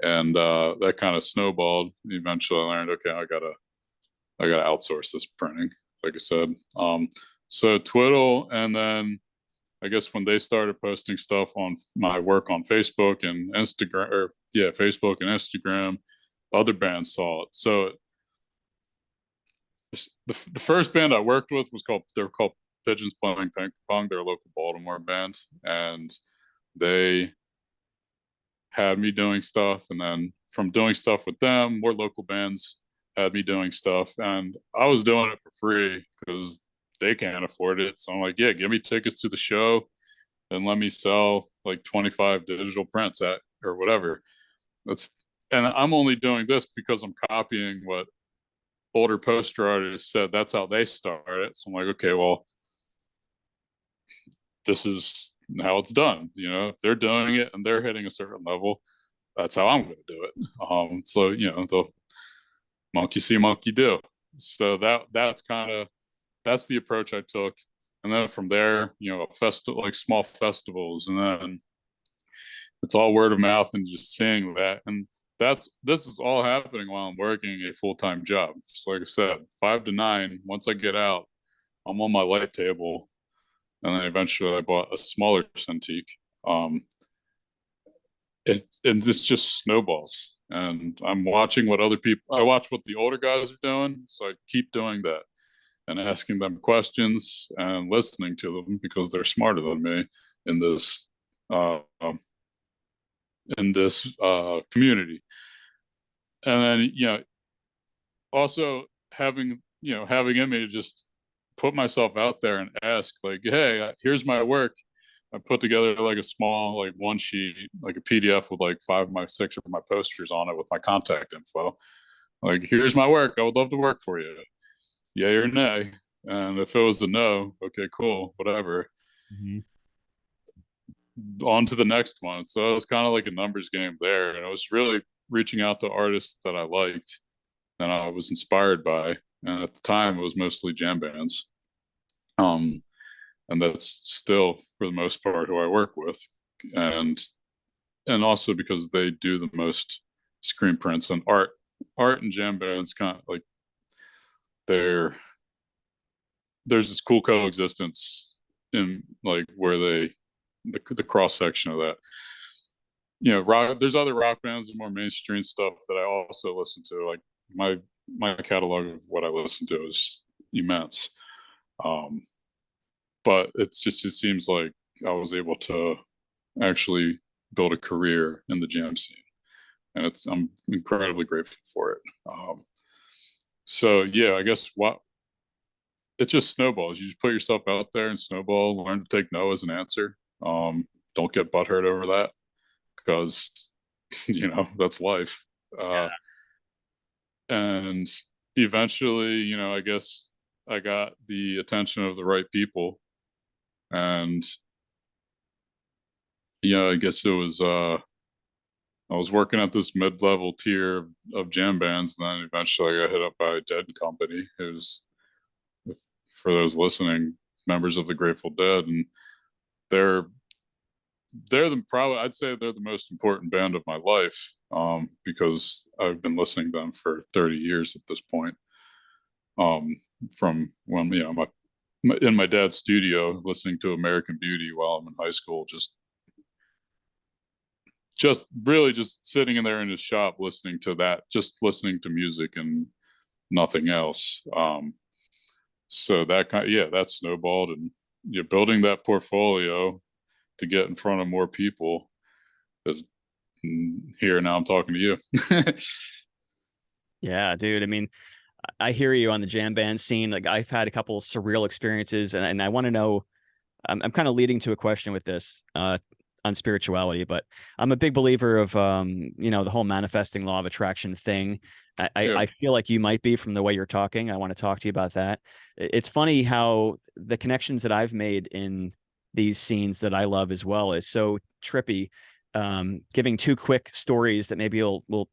and that kind of snowballed. Eventually, I learned, okay, I gotta outsource this printing, like I said. So Twiddle, and then I guess when they started posting stuff on my work on Facebook and Instagram, or yeah, Facebook and Instagram, other bands saw it. So the first band I worked with they were called Pigeons Playing Ping Pong. They're a local Baltimore band, and they had me doing stuff, and then from doing stuff with them, more local bands had me doing stuff, and I was doing it for free because they can't afford it. So I'm like, yeah, give me tickets to the show and let me sell like 25 digital prints at or whatever. That's and I'm only doing this because I'm copying what older poster artists said. That's how they started. So I'm like, okay, well, this is how it's done. If they're doing it and they're hitting a certain level, that's how I'm going to do it. So the monkey see, monkey do. So that's the approach I took, and then from there, a festival, like small festivals, and then it's all word of mouth and just seeing that. And this is all happening while I'm working a full-time job. So like I said, 5 to 9. Once I get out, I'm on my light table, and then eventually I bought a smaller Cintiq. And this just snowballs. And I'm watching what other people. I watch what the older guys are doing, so I keep doing that and asking them questions and listening to them because they're smarter than me in this uh, community. And then also having in me to just put myself out there and ask, like, hey, here's my work. I put together like a small, like, one sheet, like a PDF with like 5 of my 6 of my posters on it with my contact info. Like, here's my work. I would love to work for you. Yay or nay. And if it was a no, okay, cool, whatever. Mm-hmm. On to the next one. So it was kind of like a numbers game there. And it was really reaching out to artists that I liked and I was inspired by. And at the time, it was mostly jam bands. And that's still, for the most part, who I work with. And also because they do the most screen prints and art and jam bands, kind of like there's this cool coexistence in like where the cross section of that. Rock, there's other rock bands and more mainstream stuff that I also listen to. Like my catalog of what I listen to is immense. But it seems like I was able to actually build a career in the jam scene, and I'm incredibly grateful for it. So yeah, I guess it just snowballs. You just put yourself out there and snowball. Learn to take no as an answer. Don't get butthurt over that because that's life. And eventually, I guess I got the attention of the right people, and I guess it was I was working at this mid-level tier of jam bands, and then eventually I got hit up by a Dead company, who's, for those listening, members of the Grateful Dead, and they're I'd say they're the most important band of my life, because I've been listening to them for 30 years at this point. From when in my dad's studio listening to American Beauty while I'm in high school, really just sitting in there in his shop listening to that, just listening to music and nothing else. So that snowballed, and building that portfolio to get in front of more people. Is here now I'm talking to you. Yeah, dude. I mean, I hear you on the jam band scene. Like, I've had a couple surreal experiences, and I want to know. I'm kind of leading to a question with this on spirituality, but I'm a big believer of the whole manifesting law of attraction thing. I feel like you might be from the way you're talking. I want to talk to you about that. It's funny how the connections that I've made in these scenes that I love as well is so trippy. Giving 2 quick stories that maybe will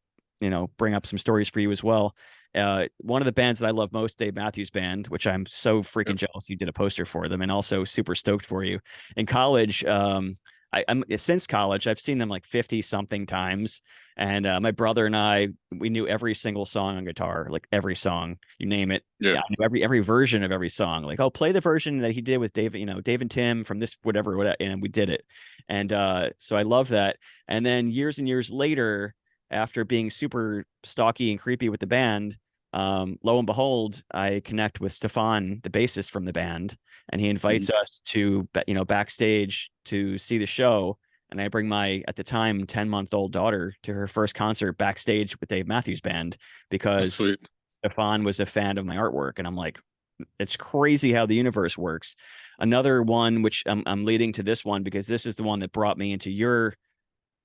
bring up some stories for you as well. One of the bands that I love most, Dave Matthews Band, which I'm so freaking jealous you did a poster for them, and also super stoked for you. In college, I'm since college, I've seen them like 50 something times, and my brother and we knew every single song on guitar, like every song, you name it. Yeah. I knew every version of every song. Like, oh, play the version that he did with Dave, Dave and Tim from this whatever, and we did it. And so I love that. And then years and years later, after being super stocky and creepy with the band, lo and behold, I connect with Stefan, the bassist from the band, and he invites us to, backstage to see the show. And I bring my, at the time, 10-month-old daughter to her first concert backstage with Dave Matthews Band because Stefan was a fan of my artwork. And I'm like, it's crazy how the universe works. Another one, which I'm leading to this one because this is the one that brought me into your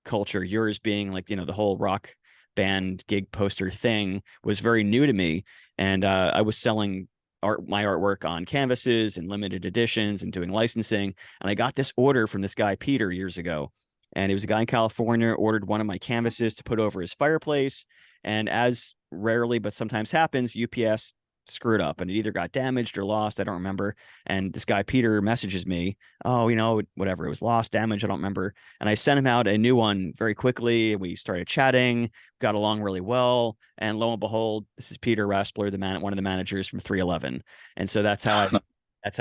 culture, yours being like, the whole rock band gig poster thing was very new to me. And I was selling my artwork on canvases and limited editions and doing licensing. And I got this order from this guy Peter years ago, and he was a guy in California, ordered one of my canvases to put over his fireplace. And as rarely but sometimes happens, UPS screwed up and it either got damaged or lost. I don't remember. And this guy Peter messages me, oh, whatever, it was lost, damaged, I don't remember. And I sent him out a new one very quickly. We started chatting, got along really well, and lo and behold, this is Peter Raspler, one of the managers from 311. And so that's how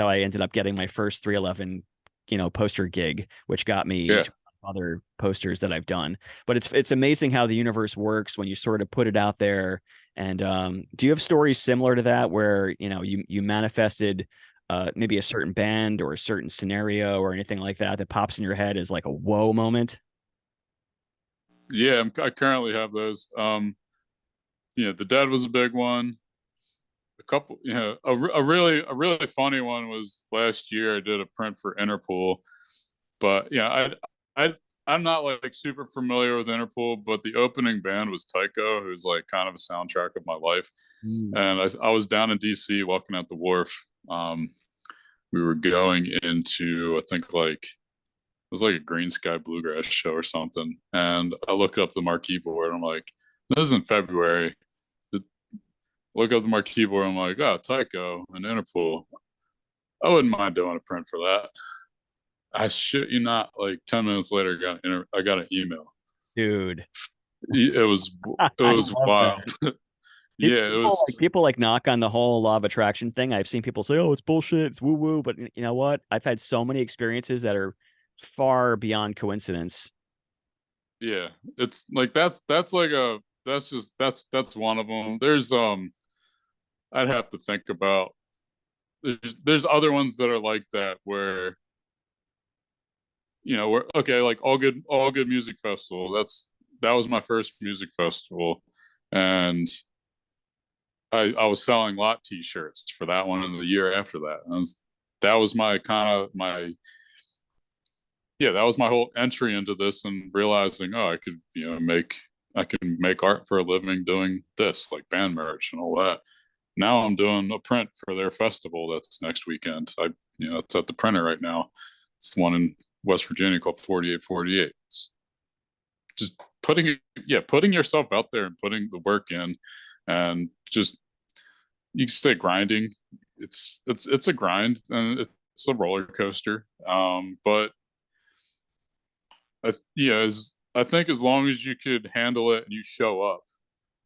I ended up getting my first 311 poster gig, which got me Yeah. to other posters that I've done. But it's amazing how the universe works when you sort of put it out there. And do you have stories similar to that where you manifested maybe a certain band or a certain scenario or anything like that that pops in your head as like a whoa moment? Yeah, I currently have those. The Dead was a big one. A couple, a really funny one was last year. I did a print for Interpol, but I'm not like super familiar with Interpol, but the opening band was Tycho, who's like kind of a soundtrack of my life. Mm. And I was down in DC walking at the wharf. We were going into, I think, like it was like a Green Sky Bluegrass show or something. And I look up the marquee board. I'm like, this is in February. Look up the marquee board. I'm like, oh, Tycho and Interpol. I wouldn't mind doing a print for that. I shit you not. Like 10 minutes later, I got an email. Dude, It was I love wild. that. Yeah, it was. People like knock on the whole law of attraction thing. I've seen people say, "Oh, it's bullshit, it's woo woo," but you know what? I've had so many experiences that are far beyond coincidence. Yeah, it's like that's one of them. I'd have to think about. There's other ones that are like that where we're okay, like all good music festival. That was my first music festival, and I was selling lot t-shirts for that one and the year after that. That was my kind of my yeah, that was my whole entry into this and realizing, oh, I can make art for a living doing this, like band merch and all that. Now I'm doing a print for their festival that's next weekend. It's at the printer right now. It's the one in West Virginia called 4848. It's just putting yourself out there and putting the work in, and just you can say grinding. It's a grind and it's a roller coaster. But I think as long as you could handle it and you show up,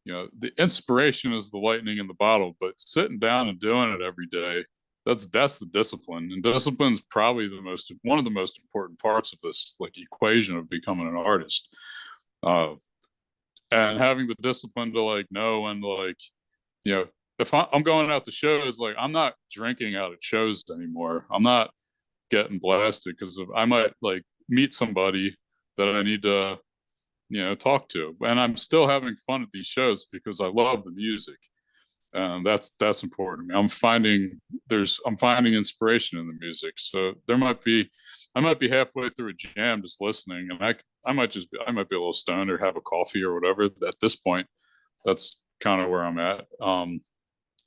the inspiration is the lightning in the bottle, but sitting down and doing it every day, that's the discipline. And discipline's probably one of the most important parts of this like equation of becoming an artist. And having the discipline to like know and like, if I'm going out to shows, like I'm not drinking out at shows anymore. I'm not getting blasted because I might like meet somebody that I need to talk to, and I'm still having fun at these shows because I love the music. That's important to me. I'm finding inspiration in the music. So I might be halfway through a jam just listening, and I might be a little stoned or have a coffee or whatever. At this point, that's kind of where I'm at.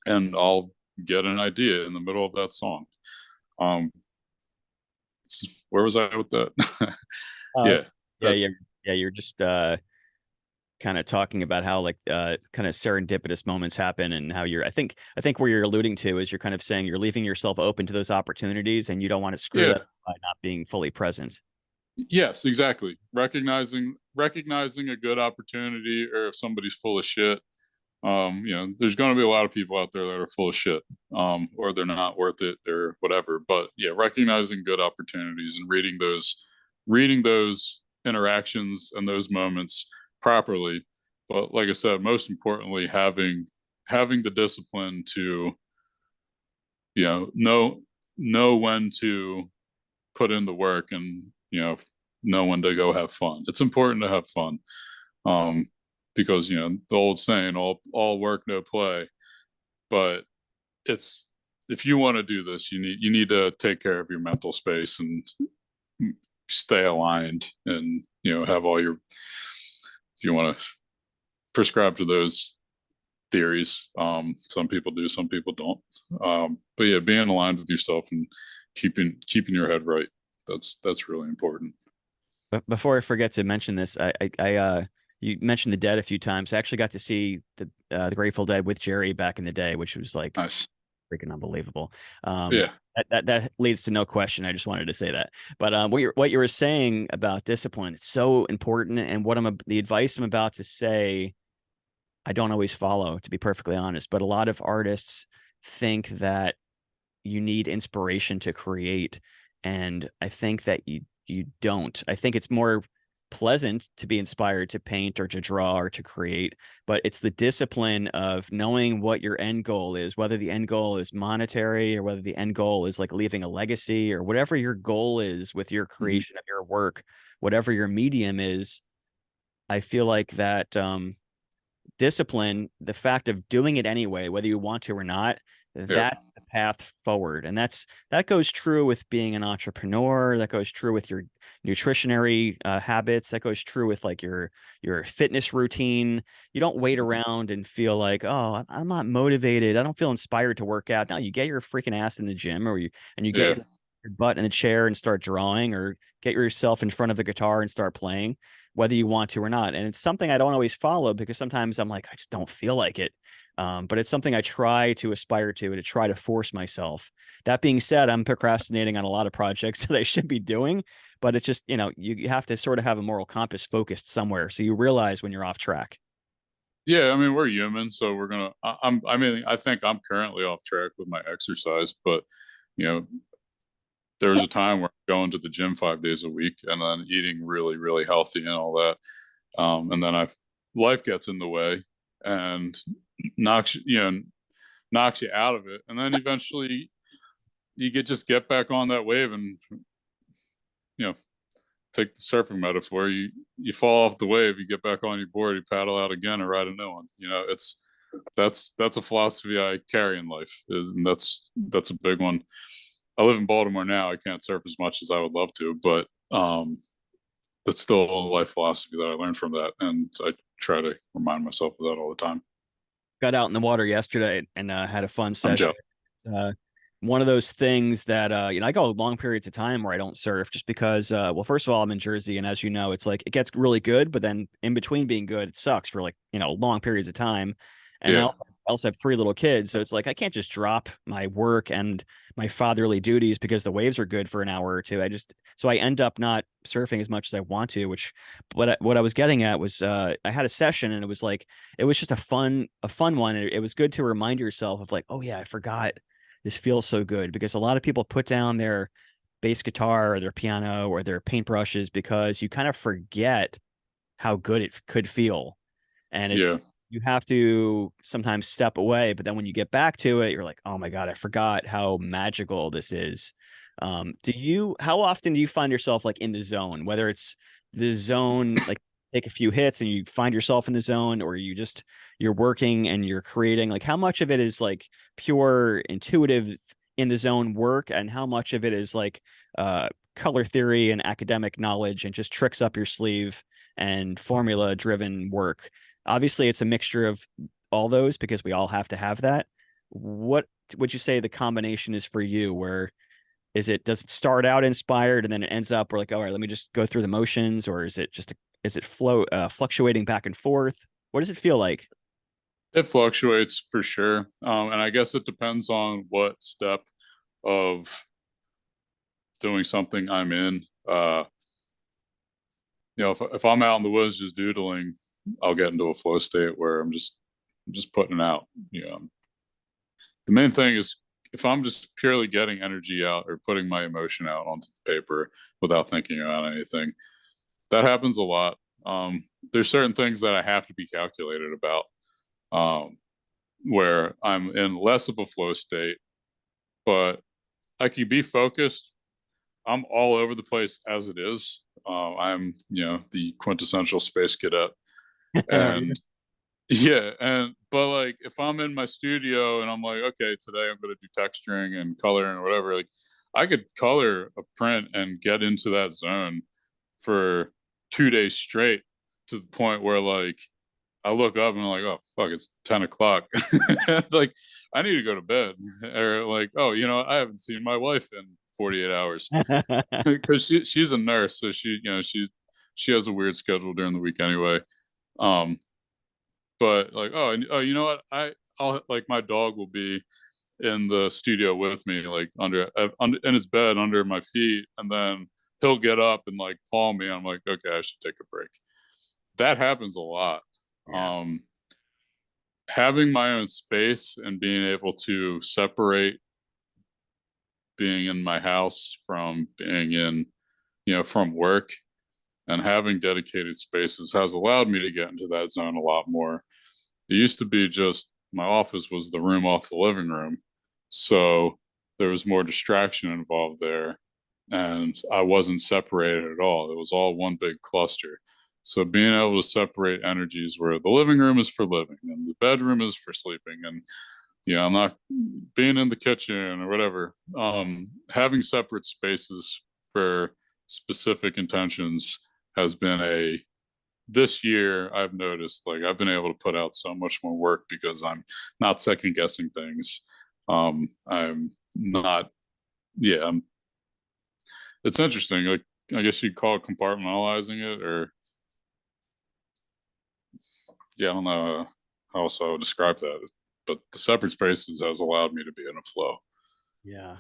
And I'll get an idea in the middle of that song. Um, where was I with that? Yeah, Yeah, that's you're just kind of talking about how like kind of serendipitous moments happen and how I think where you're alluding to is you're kind of saying you're leaving yourself open to those opportunities and you don't want to screw yeah. that up by not being fully present. Yes, exactly. Recognizing a good opportunity, or if somebody's full of shit. There's going to be a lot of people out there that are full of shit, or they're not worth it or whatever. But yeah, recognizing good opportunities and reading those interactions and those moments properly. But like I said, most importantly, having the discipline to know when to put in the work, and know when to go have fun. It's important to have fun, because the old saying, all work no play. But it's if you want to do this, you need to take care of your mental space and stay aligned, and have all your, if you want to prescribe to those theories. Some people do, some people don't. But yeah, being aligned with yourself and keeping your head right. That's really important. But before I forget to mention this, you mentioned the Dead a few times. I actually got to see the Grateful Dead with Jerry back in the day, which was like Nice. freaking unbelievable. Yeah. That leads to no question. I just wanted to say that. But what you were saying about discipline, it's so important. And the advice I'm about to say, I don't always follow, to be perfectly honest. But a lot of artists think that you need inspiration to create, and I think that you don't. I think it's more pleasant to be inspired to paint or to draw or to create, but it's the discipline of knowing what your end goal is, whether the end goal is monetary or whether the end goal is like leaving a legacy or whatever your goal is with your Mm-hmm. creation of your work, whatever your medium is. I feel like that discipline, the fact of doing it anyway, whether you want to or not, Yep. that's the path forward. And that goes true with being an entrepreneur. That goes true with your nutritionary habits. That goes true with like your fitness routine. You don't wait around and feel like, oh, I'm not motivated. I don't feel inspired to work out. No, you get your freaking ass in the gym, or you get Yeah. your butt in the chair and start drawing, or get yourself in front of the guitar and start playing, whether you want to or not. And it's something I don't always follow because sometimes I'm like, I just don't feel like it. But it's something I try to aspire to try to force myself. That being said, I'm procrastinating on a lot of projects that I should be doing, but it's just, you have to sort of have a moral compass focused somewhere. So you realize when you're off track. Yeah, I mean, we're human, so we're gonna. I mean, I think I'm currently off track with my exercise, but you know, there was a time where I'm going to the gym 5 days a week and then eating really, really healthy and all that. And then life gets in the way and knocks you out of it, and then eventually you just get back on that wave and you know take the surfing metaphor. You fall off the wave, you get back on your board, you paddle out again and ride a new one. It's that's a philosophy I carry in life, and that's a big one. I live in Baltimore now. I can't surf as much as I would love to, but that's still a life philosophy that I learned from that, and I try to remind myself of that all the time. Got out in the water yesterday and had a fun I'm session. jealous. Uh, One of those things that I go long periods of time where I don't surf just because well, first of all, I'm in Jersey, and as you know, it's like it gets really good, but then in between being good, it sucks for like, long periods of time. And Yeah, I also have three little kids, so it's like I can't just drop my work and my fatherly duties because the waves are good for an hour or two. So I end up not surfing as much as I want to, which what I was getting at was I had a session and it was just a fun one. It was good to remind yourself of like, oh yeah, I forgot this feels so good, because a lot of people put down their bass guitar or their piano or their paintbrushes because you kind of forget how good it could feel. And yeah. you have to sometimes step away, but then when you get back to it, you're like, oh my God, I forgot how magical this is. How often do you find yourself like in the zone, whether it's the zone, like take a few hits and you find yourself in the zone, or you're working and you're creating, like how much of it is like pure intuitive in the zone work, and how much of it is like color theory and academic knowledge and just tricks up your sleeve and formula driven work? Obviously, it's a mixture of all those because we all have to have that. What would you say the combination is for you? Where does it start out inspired and then it ends up we're like, all right, let me just go through the motions, or is it fluctuating back and forth? What does it feel like? It fluctuates for sure, and I guess it depends on what step of doing something I'm in. If I'm out in the woods just doodling, I'll get into a flow state where I'm just putting it out. The main thing is if I'm just purely getting energy out or putting my emotion out onto the paper without thinking about anything, that happens a lot. There's certain things that I have to be calculated about, where I'm in less of a flow state, but I can be focused. I'm all over the place as it is. I'm, the quintessential space cadet, and yeah, and but like if I'm in my studio and I'm like, okay, today I'm going to do texturing and color and whatever, like I could color a print and get into that zone for 2 days straight to the point where like I look up and I'm like, oh fuck, it's 10 o'clock. Like, I need to go to bed. Or like, oh, I haven't seen my wife in 48 hours. Because she's a nurse, so she has a weird schedule during the week anyway. Um, but like, oh, you know what? I'll like my dog will be in the studio with me, like under in his bed under my feet, and then he'll get up and like paw me. I'm like, okay, I should take a break. That happens a lot. Yeah. Um, Having my own space and being able to separate being in my house from being in, from work, and having dedicated spaces has allowed me to get into that zone a lot more. It used to be just my office was the room off the living room. So there was more distraction involved there. And I wasn't separated at all. It was all one big cluster. So being able to separate energies where the living room is for living and the bedroom is for sleeping, and I'm not being in the kitchen or whatever. Having separate spaces for specific intentions has been this year I've noticed, like, I've been able to put out so much more work because I'm not second guessing things. I'm not, yeah, it's interesting. Like, I guess you'd call it compartmentalizing it, or yeah, I don't know how else I would describe that. But the separate spaces has allowed me to be in a flow. Yeah.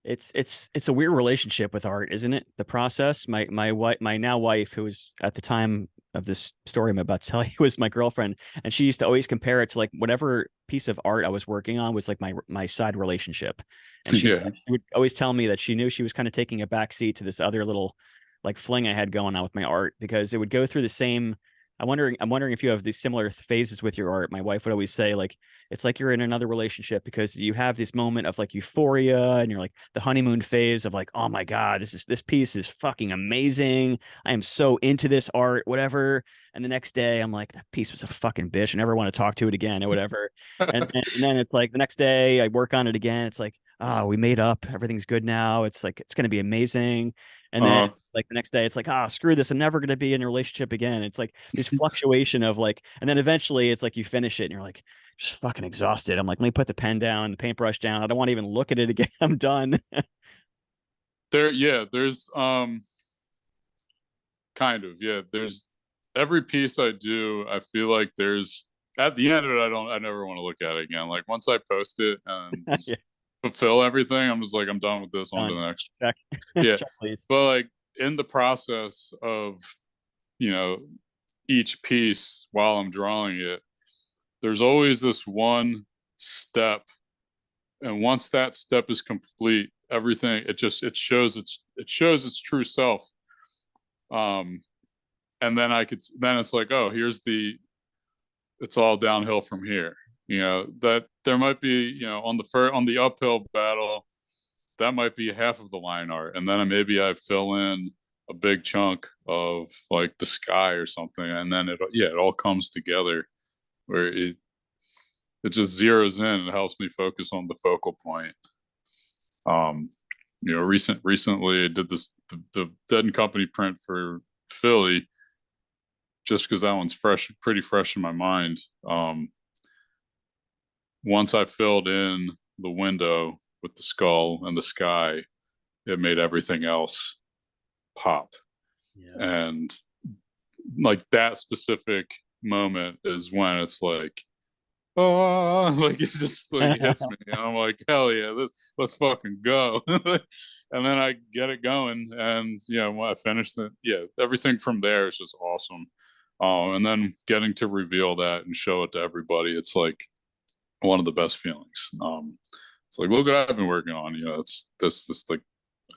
It's a weird relationship with art, isn't it? The process. My wife, my now wife, who was at the time of this story I'm about to tell you, was my girlfriend, and she used to always compare it to like whatever piece of art I was working on was like my side relationship, and Yeah. she would always tell me that she knew she was kind of taking a back seat to this other little like fling I had going on with my art, because it would go through the same. I'm wondering if you have these similar phases with your art. My wife would always say like it's like you're in another relationship, because you have this moment of like euphoria and you're like the honeymoon phase of like, oh my God, this piece is fucking amazing. I am so into this art, whatever. And the next day I'm like, that piece was a fucking bitch. I never want to talk to it again or whatever. And then it's like the next day I work on it again. It's like, oh, we made up. Everything's good now. It's like it's gonna be amazing. And then uh, it's like the next day, it's like, ah, oh, screw this. I'm never going to be in a relationship again. It's like this fluctuation of like, and then eventually it's like you finish it and you're like, just fucking exhausted. I'm like, let me put the pen down, the paintbrush down. I don't want to even look at it again. I'm done. there's kind of, yeah, there's every piece I do, I feel like there's at the end of it, I never want to look at it again. Like, once I post it and Yeah, fulfill everything, I'm just like, I'm done with this, on to done. the next. Check. Yeah. Check, please. But like, in the process of, you know, each piece while I'm drawing it, there's always this one step. And once that step is complete, everything, it shows its true self. Um, and then then it's like, oh, it's all downhill from here. That there might be, on the uphill battle, that might be half of the line art, and then maybe I fill in a big chunk of like the sky or something, and then it all comes together where it just zeroes in and helps me focus on the focal point. Um, recently I did the Dead and Company print for Philly, just because that one's pretty fresh in my mind. Once I filled in the window with the skull and the sky, it made everything else pop. Yeah. And like, that specific moment is when it's like, oh, like, it's just like, it hits me, and I'm like, hell yeah, let's fucking go. And then I get it going, and when I finish it, yeah, everything from there is just awesome. And then getting to reveal that and show it to everybody, it's like one of the best feelings. It's like, look what I've been working on. It's this like,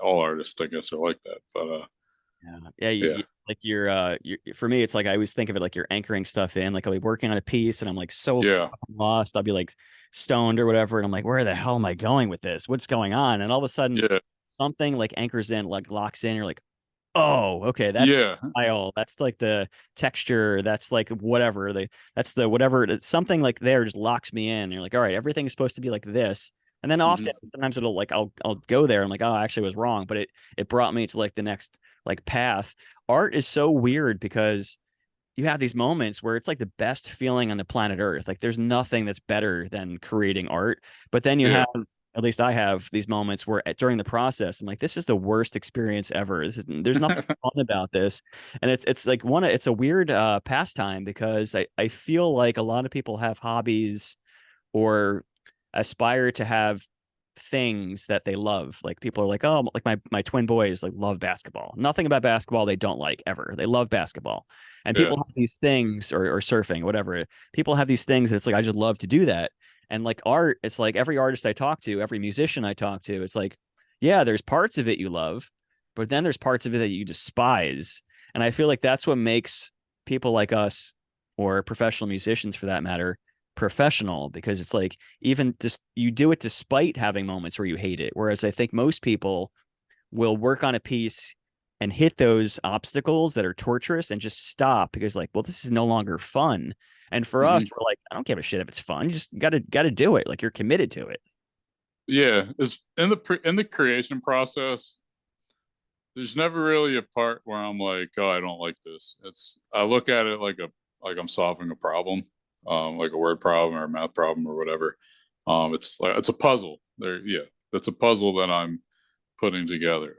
all artists, I guess, are like that. But Yeah. yeah, Like you're, for me, it's like I always think of it like you're anchoring stuff in. Like I'll be working on a piece and I'm like so yeah, fucking lost. I'll be like stoned or whatever, and I'm like, where the hell am I going with this? What's going on? And all of a sudden, yeah, something like anchors in, like locks in. You're like, oh, okay, that's the yeah. style. That's like the texture. That's like whatever. That's the whatever. Something like there just locks me in. You're like, all right, everything's supposed to be like this. And then Mm-hmm. often, sometimes it'll like I'll go there. I'm like, oh, I actually was wrong, but it brought me to like the next like path. Art is so weird because you have these moments where it's like the best feeling on the planet Earth. Like there's nothing that's better than creating art. But then you Yeah. have, at least I have these moments where during the process, I'm like, this is the worst experience ever. There's nothing fun about this. And it's like it's a weird pastime because I feel like a lot of people have hobbies or aspire to have things that they love. Like people are like, oh, like my twin boys like love basketball. Nothing about basketball they don't like ever. They love basketball. And Yeah. people have these things or surfing, whatever. People have these things and it's like I just love to do that. And like art, it's like every artist I talk to, every musician I talk to, it's like, yeah, there's parts of it you love, but then there's parts of it that you despise. And I feel like that's what makes people like us or professional musicians for that matter professional, because it's like even just you do it despite having moments where you hate it, whereas I think most people will work on a piece and hit those obstacles that are torturous and just stop because like, well, this is no longer fun. And for us, Hmm. we're like, I don't give a shit if it's fun, you just gotta do it, like you're committed to it. Yeah. It's in the creation process. There's never really a part where I'm like, oh, I don't like this. I look at it like I'm solving a problem, like a word problem or a math problem or whatever. It's like it's a puzzle. Yeah, that's a puzzle that I'm putting together.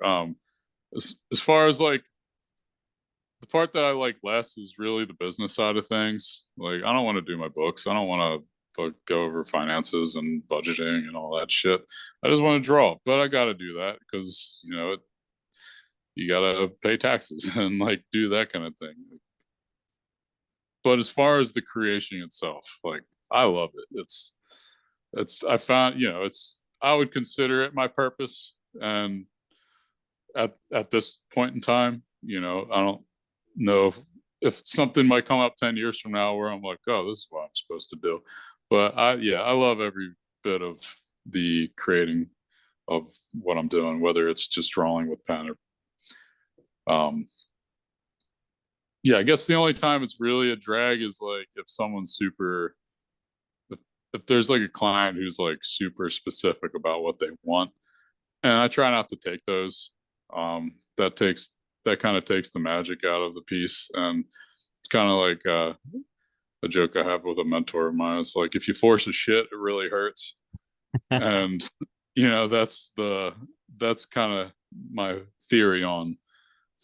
As far as like the part that I like less is really the business side of things. Like, I don't want to do my books. I don't want to go over finances and budgeting and all that shit. I just want to draw, but I got to do that because you gotta pay taxes and like do that kind of thing. But as far as the creation itself, like I love it. It's I found it's I would consider it my purpose, and at this point in time, I don't know if something might come up 10 years from now where I'm like, oh, this is what I'm supposed to do. But I love every bit of the creating of what I'm doing, whether it's just drawing with pen or yeah, I guess the only time it's really a drag is like if someone's super if, if there's like a client who's like super specific about what they want. And I try not to take those. That kind of takes the magic out of the piece. And it's kind of like a joke I have with a mentor of mine. It's like if you force a shit, it really hurts. And that's kind of my theory on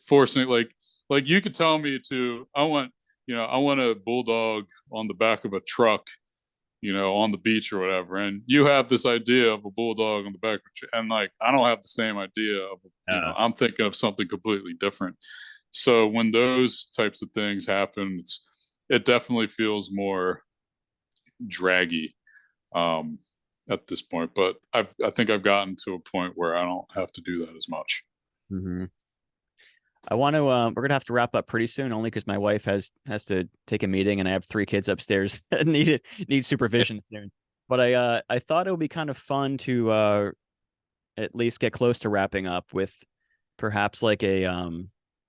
forcing like you could tell me to I want a bulldog on the back of a truck, on the beach or whatever, and you have this idea of a bulldog on the back and like I don't have the same idea of I'm thinking of something completely different. So when those types of things happen, it definitely feels more draggy um at this point, but I think I've gotten to a point where I don't have to do that as much. Mm-hmm. I want to. We're gonna have to wrap up pretty soon, only because my wife has to take a meeting, and I have three kids upstairs that need supervision soon. But I thought it would be kind of fun to at least get close to wrapping up with perhaps like a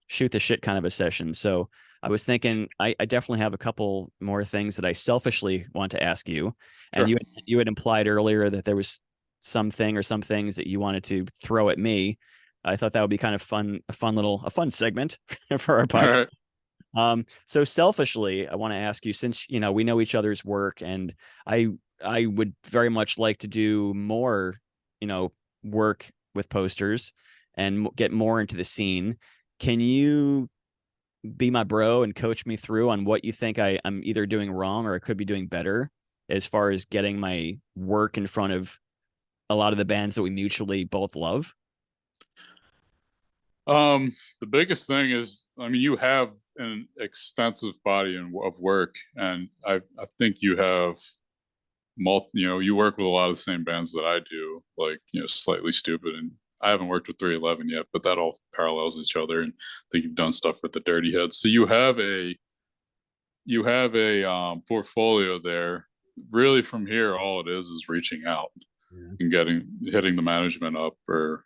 shoot the shit kind of a session. So I was thinking I definitely have a couple more things that I selfishly want to ask you, and Sure. you had implied earlier that there was something or some things that you wanted to throw at me. I thought that would be kind of fun, a fun segment for our All podcast. right. So selfishly, I want to ask you, since we know each other's work, and I I would very much like to do more, work with posters and get more into the scene. Can you be my bro and coach me through on what you think I'm either doing wrong or I could be doing better as far as getting my work in front of a lot of the bands that we mutually both love? Um, the biggest thing is, I mean, you have an extensive body of work, and I think you have you work with a lot of the same bands that I do, like Slightly Stoopid, and I haven't worked with 311 yet, but that all parallels each other, and I think you've done stuff with the Dirty Heads, so you have a portfolio there. Really, from here, all it is reaching out Yeah. and hitting the management up or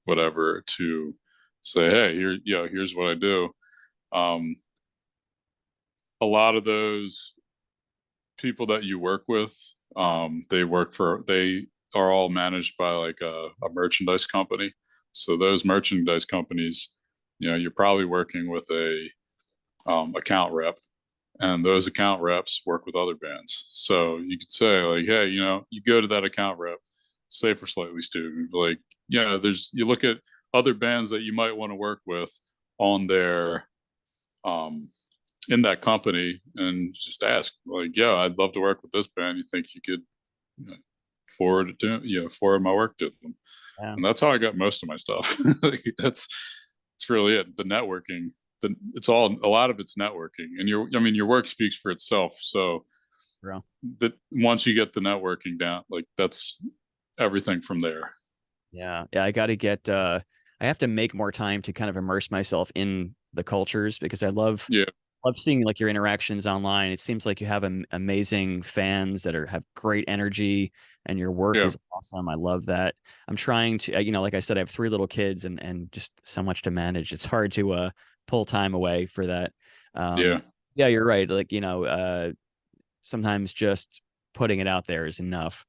whatever to say, hey, here's what I do. Um, a lot of those people that you work with, they are all managed by like a merchandise company. So those merchandise companies, you're probably working with account rep, and those account reps work with other bands. So you could say like, hey, you go to that account rep, say for Slightly Stoopid, like, you look at other bands that you might want to work with on their um in that company, and just ask like, yeah, I'd love to work with this band. You think you could you know, forward my work to them? Yeah. And that's how I got most of my stuff. Like, that's really it. The networking, it's all, a lot of it's networking, and your work speaks for itself. So Bro. that once you get the networking down, like, that's everything from there. Yeah. Yeah. I have to make more time to kind of immerse myself in the cultures because I Yeah, love seeing like your interactions online. It seems like you have amazing fans that have great energy and your work yeah, is awesome. I love that. I'm trying to, like I said, I have three little kids and just so much to manage. It's hard to pull time away for that. yeah. Yeah, you're right. Like, sometimes just putting it out there is enough.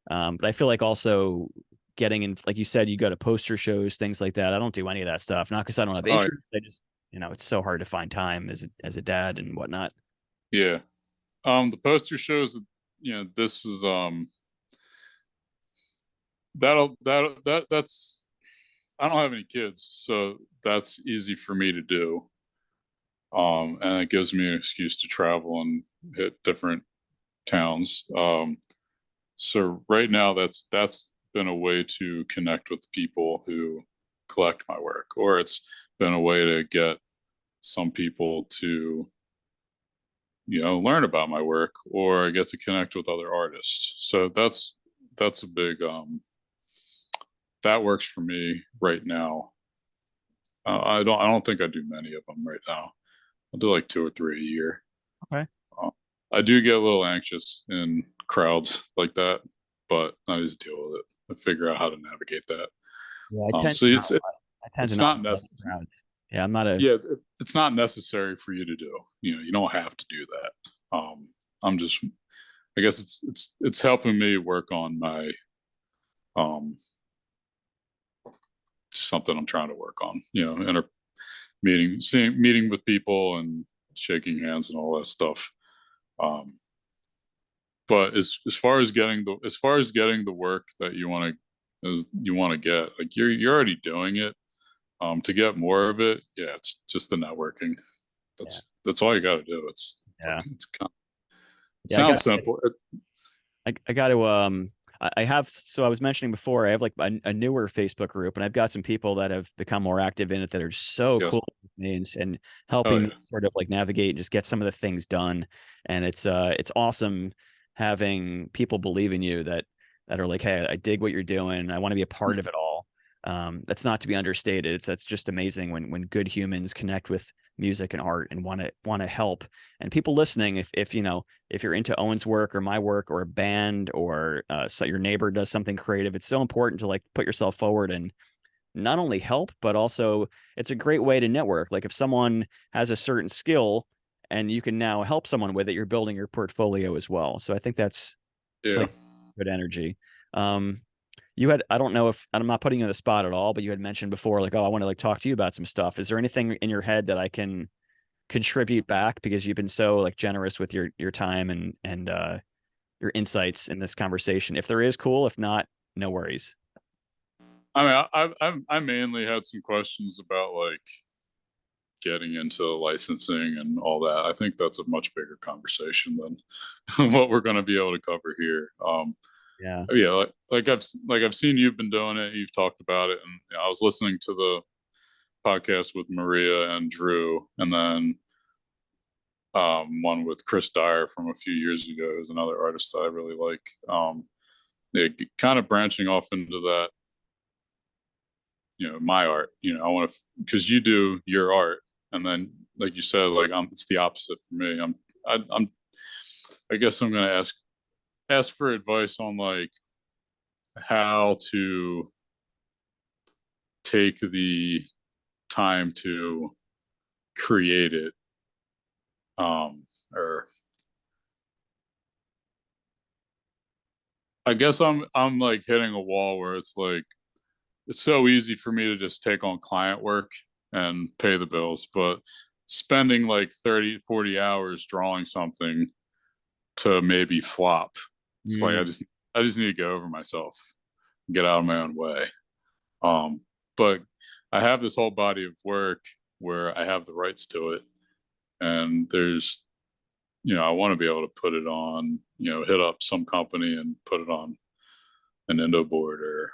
But I feel like also getting in, like you said, you go to poster shows, things like that. I don't do any of that stuff. Not because I don't have Oh, interest. I just, it's so hard to find time as a dad and whatnot. yeah. The poster shows, this is that's, I don't have any kids, so that's easy for me to do. And it gives me an excuse to travel and hit different towns. So right now, that's been a way to connect with people who collect my work, or it's been a way to get some people to learn about my work, or get to connect with other artists. So that's a big that works for me right now. I don't think I do many of them right now. I'll do like two or three a year. Okay. Uh, I do get a little anxious in crowds like that, but I just deal with it. I figure out how to navigate that. Yeah, So I tend to it's not not like necessary. crowd. Yeah, I'm not a Yeah, it's not necessary for you to do. You don't have to do that. I'm just, I guess it's helping me work on my um just something I'm trying to work on. Meeting with people and shaking hands and all that stuff. Um, but as far as getting the work that you want to get, like, you're already doing it. To get more of it, yeah, it's just the networking. yeah. That's all you got to do. Yeah. It Yeah, I got sounds simple. I got to I have so I was mentioning before I have like a newer Facebook group and I've got some people that have become more active in it that are so Yes. cool with me and Oh helping me yeah. sort of like navigate and just get some of the things done. And it's awesome having people believe in you that are like, hey, I dig what you're doing. I want to be a part of it all. That's not to be understated. That's just amazing when good humans connect with music and art and want to help. And people listening, if you're into Owen's work or my work or a band or so your neighbor does something creative, it's so important to like put yourself forward and not only help, but also it's a great way to network. Like if someone has a certain skill and you can now help someone with it, you're building your portfolio as well. So I think it's Yeah. like good energy. Um, I don't know if I'm not putting you on the spot at all, but you had mentioned before, like, oh, I want to like talk to you about some stuff. Is there anything in your head that I can contribute back because you've been so like generous with your time and your insights in this conversation? If there is, cool. If not, no worries. I mean, I mainly had some questions about, like, getting into licensing and all that. I think that's a much bigger conversation than what we're going to be able to cover here. Yeah. Yeah, like I've seen you've been doing it. You've talked about it, and I was listening to the podcast with Maria and Drew, and then one with Chris Dyer from a few years ago, who's another artist that I really like. Yeah, kind of branching off into that, my art. I want to, because you do your art, and then, like you said, like, it's the opposite for me. I'm I guess I'm gonna ask for advice on, like, how to take the time to create it, or I guess I'm like hitting a wall where it's like, it's so easy for me to just take on client work and pay the bills, but spending like 30, 40 hours drawing something to maybe flop. It's like Mm. I just need to get over myself, get out of my own way. But I have this whole body of work where I have the rights to it, and there's, I want to be able to put it on, hit up some company and put it on an endo board or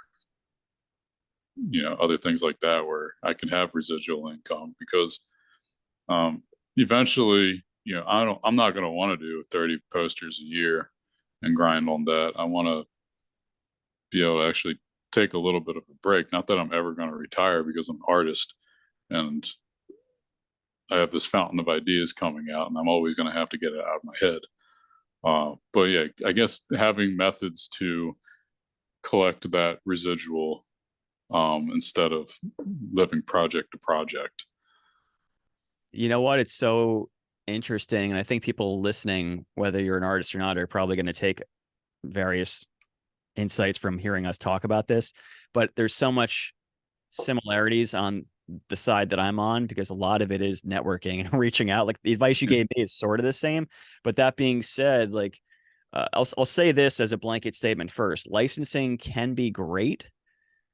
other things like that where I can have residual income because eventually, I'm not going to want to do 30 posters a year and grind on that. I want to be able to actually take a little bit of a break. Not that I'm ever going to retire because I'm an artist and I have this fountain of ideas coming out and I'm always going to have to get it out of my head. But yeah, I guess having methods to collect that residual instead of living project to project. You know what? It's so interesting. And I think people listening, whether you're an artist or not, are probably going to take various insights from hearing us talk about this. But there's so much similarities on the side that I'm on because a lot of it is networking and reaching out. Like the advice you gave me is sort of the same. But that being said, like I'll say this as a blanket statement first. Licensing can be great,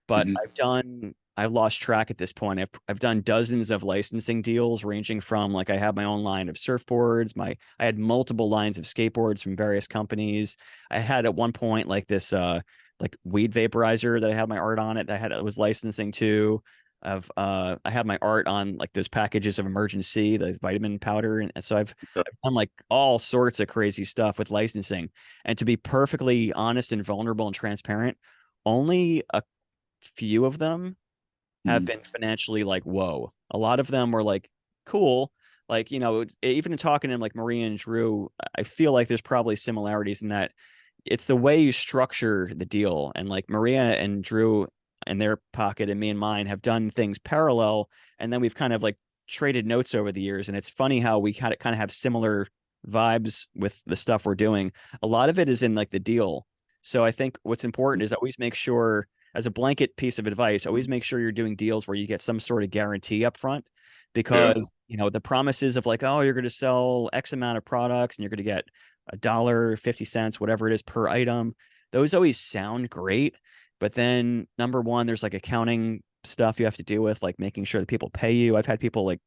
but Mm-hmm. I've lost track at this point. I've done dozens of licensing deals ranging from like I have my own line of surfboards, I had multiple lines of skateboards from various companies. I had at one point like this like weed vaporizer that I had my art on it that I was licensing to. I had my art on like those packages of emergency, the vitamin powder. And so I've done like all sorts of crazy stuff with licensing. And to be perfectly honest and vulnerable and transparent, only a few of them have Mm-hmm. been financially like, whoa. A lot of them were like, cool. Like, even in talking to like Maria and Drew, I feel like there's probably similarities in that it's the way you structure the deal. And like Maria and Drew in their pocket and me and mine have done things parallel. And then we've kind of like traded notes over the years. And it's funny how we kind of have similar vibes with the stuff we're doing. A lot of it is in like the deal. So I think what's important is always make sure, as a blanket piece of advice, always make sure you're doing deals where you get some sort of guarantee up front Yeah. because the promises of like, oh, you're going to sell X amount of products and you're going to get $1.50, whatever it is per item. Those always sound great. But then number one, there's like accounting stuff you have to deal with, like making sure that people pay you. I've had people like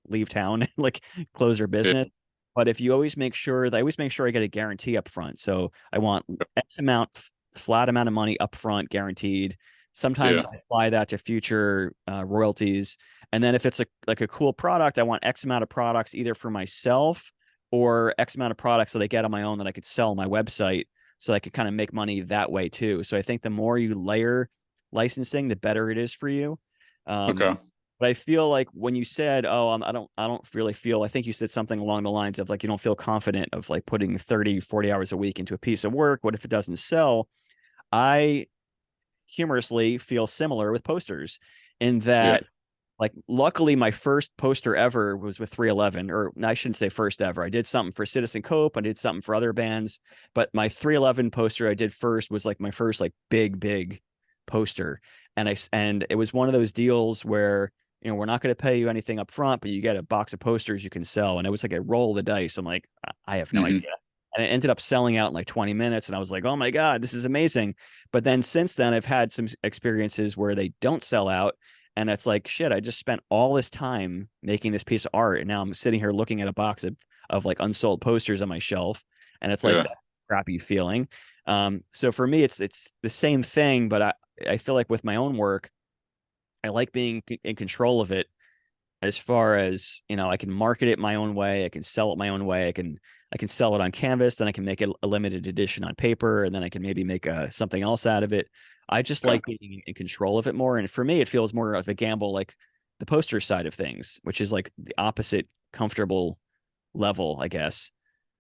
leave town and like close their Yeah. business. But if you always make sure, I always make sure I get a guarantee up front. So I want X amount, flat amount of money up front, guaranteed. Sometimes Yeah. I apply that to future royalties. And then if it's like a cool product, I want X amount of products either for myself or X amount of products that I get on my own that I could sell on my website so I could kind of make money that way too. So I think the more you layer licensing, the better it is for you. Okay. But I feel like when you said, "Oh, I don't really feel," I think you said something along the lines of like you don't feel confident of like putting 30, 40 hours a week into a piece of work. What if it doesn't sell? I humorously feel similar with posters in Yeah. that like luckily my first poster ever was with 311, or I shouldn't say first ever. I did something for Citizen Cope, I did something for other bands, but my 311 poster I did first was like my first like big poster. And it was one of those deals where we're not going to pay you anything up front, but you get a box of posters you can sell. And it was like a roll of the dice. I'm like, I have no Mm-hmm. idea. And it ended up selling out in like 20 minutes. And I was like, oh my God, this is amazing. But then since then, I've had some experiences where they don't sell out. And it's like, shit, I just spent all this time making this piece of art. And now I'm sitting here looking at a box of like unsold posters on my shelf. And it's like Yeah. that crappy feeling. So for me, it's the same thing, but I feel like with my own work, I like being in control of it as far as I can market it my own way, I can sell it my own way, I can sell it on canvas, then I can make it a limited edition on paper, and then I can maybe make something else out of it. I just Okay. like being in control of it more, and for me it feels more of a gamble, like the poster side of things, which is like the opposite comfortable level, I guess.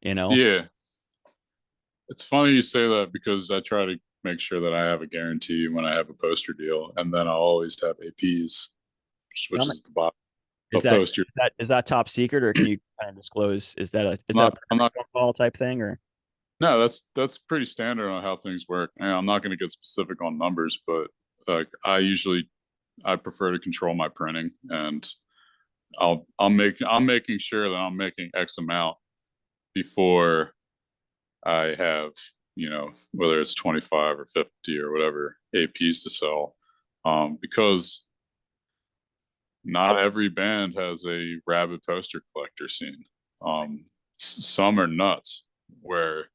you know Yeah. It's funny you say that because I try to make sure that I have a guarantee when I have a poster deal, and then I'll always have APs, which is the bottom is of that poster. is that top secret, or can you kind of disclose, is that a I'm not. phone call type thing, or No, that's pretty standard on how things work. And I'm not going to get specific on numbers, but like I prefer to control my printing, and I'm making sure that I'm making X amount before I have, whether it's 25 or 50 or whatever APs to sell. Because not every band has a rabid poster collector scene. Some are nuts where,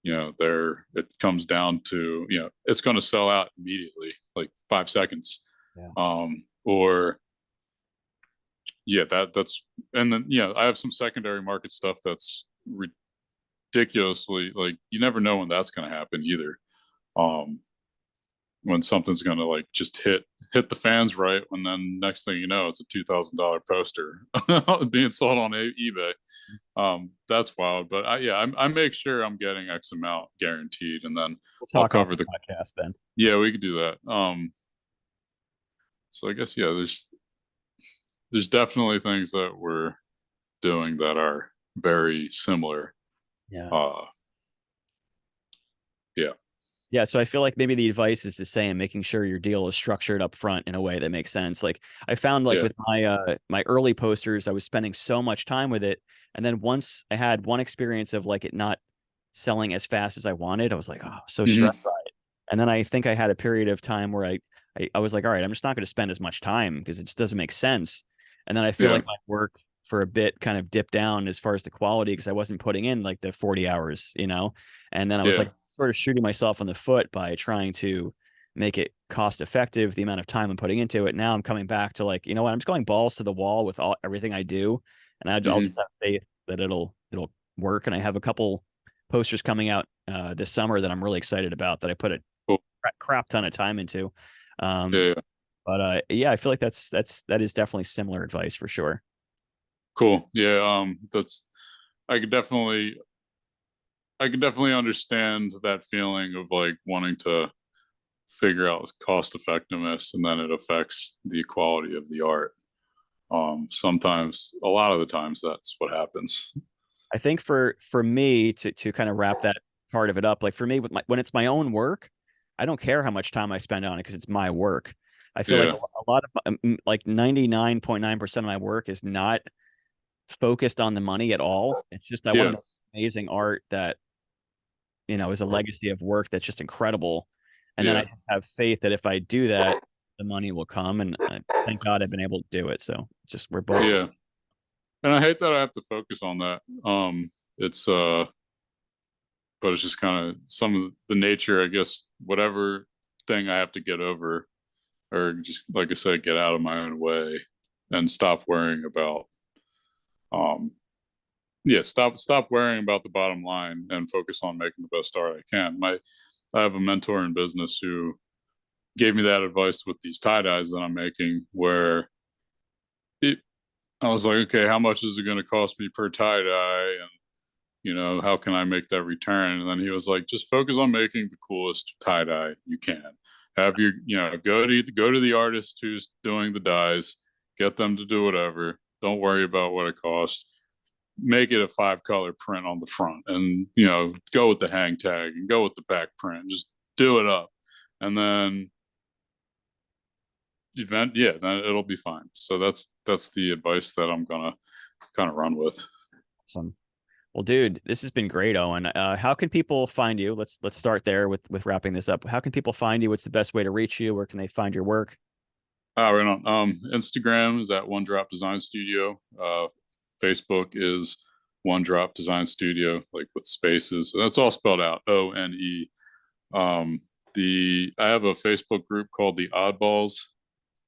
it comes down to, it's going to sell out immediately, like 5 seconds. Yeah. Or that's, and then, I have some secondary market stuff that's ridiculously, like, you never know when that's going to happen either. When something's going to like just hit the fans right, and then next thing you know, it's a $2,000 poster being sold on eBay. That's wild. But I make sure I'm getting X amount guaranteed, and then We'll I'll talk off cover the the. podcast then. Yeah, we could do that. So I guess there's definitely things that we're doing that are very similar. Yeah. Yeah. Yeah, so I feel like maybe the advice is the same, making sure your deal is structured up front in a way that makes sense. Like I found like Yeah. with my early posters, I was spending so much time with it. And then once I had one experience of like it not selling as fast as I wanted, I was like, oh, so stressed by it. And then I think I had a period of time where I was like, all right, I'm just not going to spend as much time because it just doesn't make sense. And then I feel Yeah. like my work for a bit kind of dipped down as far as the quality because I wasn't putting in like the 40 hours, and then I was Yeah. like sort of shooting myself in the foot by trying to make it cost effective, the amount of time I'm putting into it. Now I'm coming back to like, you know what, I'm just going balls to the wall with everything I do. And I'll just have faith that it'll work. And I have a couple posters coming out this summer that I'm really excited about that I put a Cool. crap ton of time into. Yeah. But yeah, I feel like that is definitely similar advice for sure. Cool. Yeah. That's, I could definitely understand that feeling of like wanting to figure out cost effectiveness, and then it affects the quality of the art. Sometimes, a lot of the times, that's what happens. I think for me to kind of wrap that part of it up, like for me with when it's my own work, I don't care how much time I spend on it because it's my work. I feel like Yeah. a lot of like 99.9% of my work is not focused on the money at all. It's just I want Yeah. to make amazing art that is a legacy of work that's just incredible. And then I Yeah. just have faith that if I do that, the money will come. And thank God I've been able to do it. So just we're both. Yeah. And I hate that I have to focus on that. It's but it's just kind of some of the nature, I guess, whatever thing I have to get over, or just like I said, get out of my own way and stop worrying about um stop worrying about the bottom line and focus on making the best art I can. I have a mentor in business who gave me that advice with these tie dyes that I'm making, where I was like, okay, how much is it going to cost me per tie dye, and how can I make that return? And then he was like, just focus on making the coolest tie dye you can. Have your, go to the artist who's doing the dyes, get them to do whatever. Don't worry about what it costs. Make it a 5-color print on the front, and go with the hang tag and go with the back print. Just do it up, and then then it'll be fine. So that's the advice that I'm gonna kind of run with. Awesome. Well, dude, this has been great, Owen. How can people find you? Let's start there with wrapping this up. How can people find you? What's the best way to reach you? Where can they find your work? Right on. Instagram is at One Drop Design Studio. Facebook is One Drop Design Studio, like with spaces. So that's all spelled out, ONE. I have a Facebook group called the Oddballs,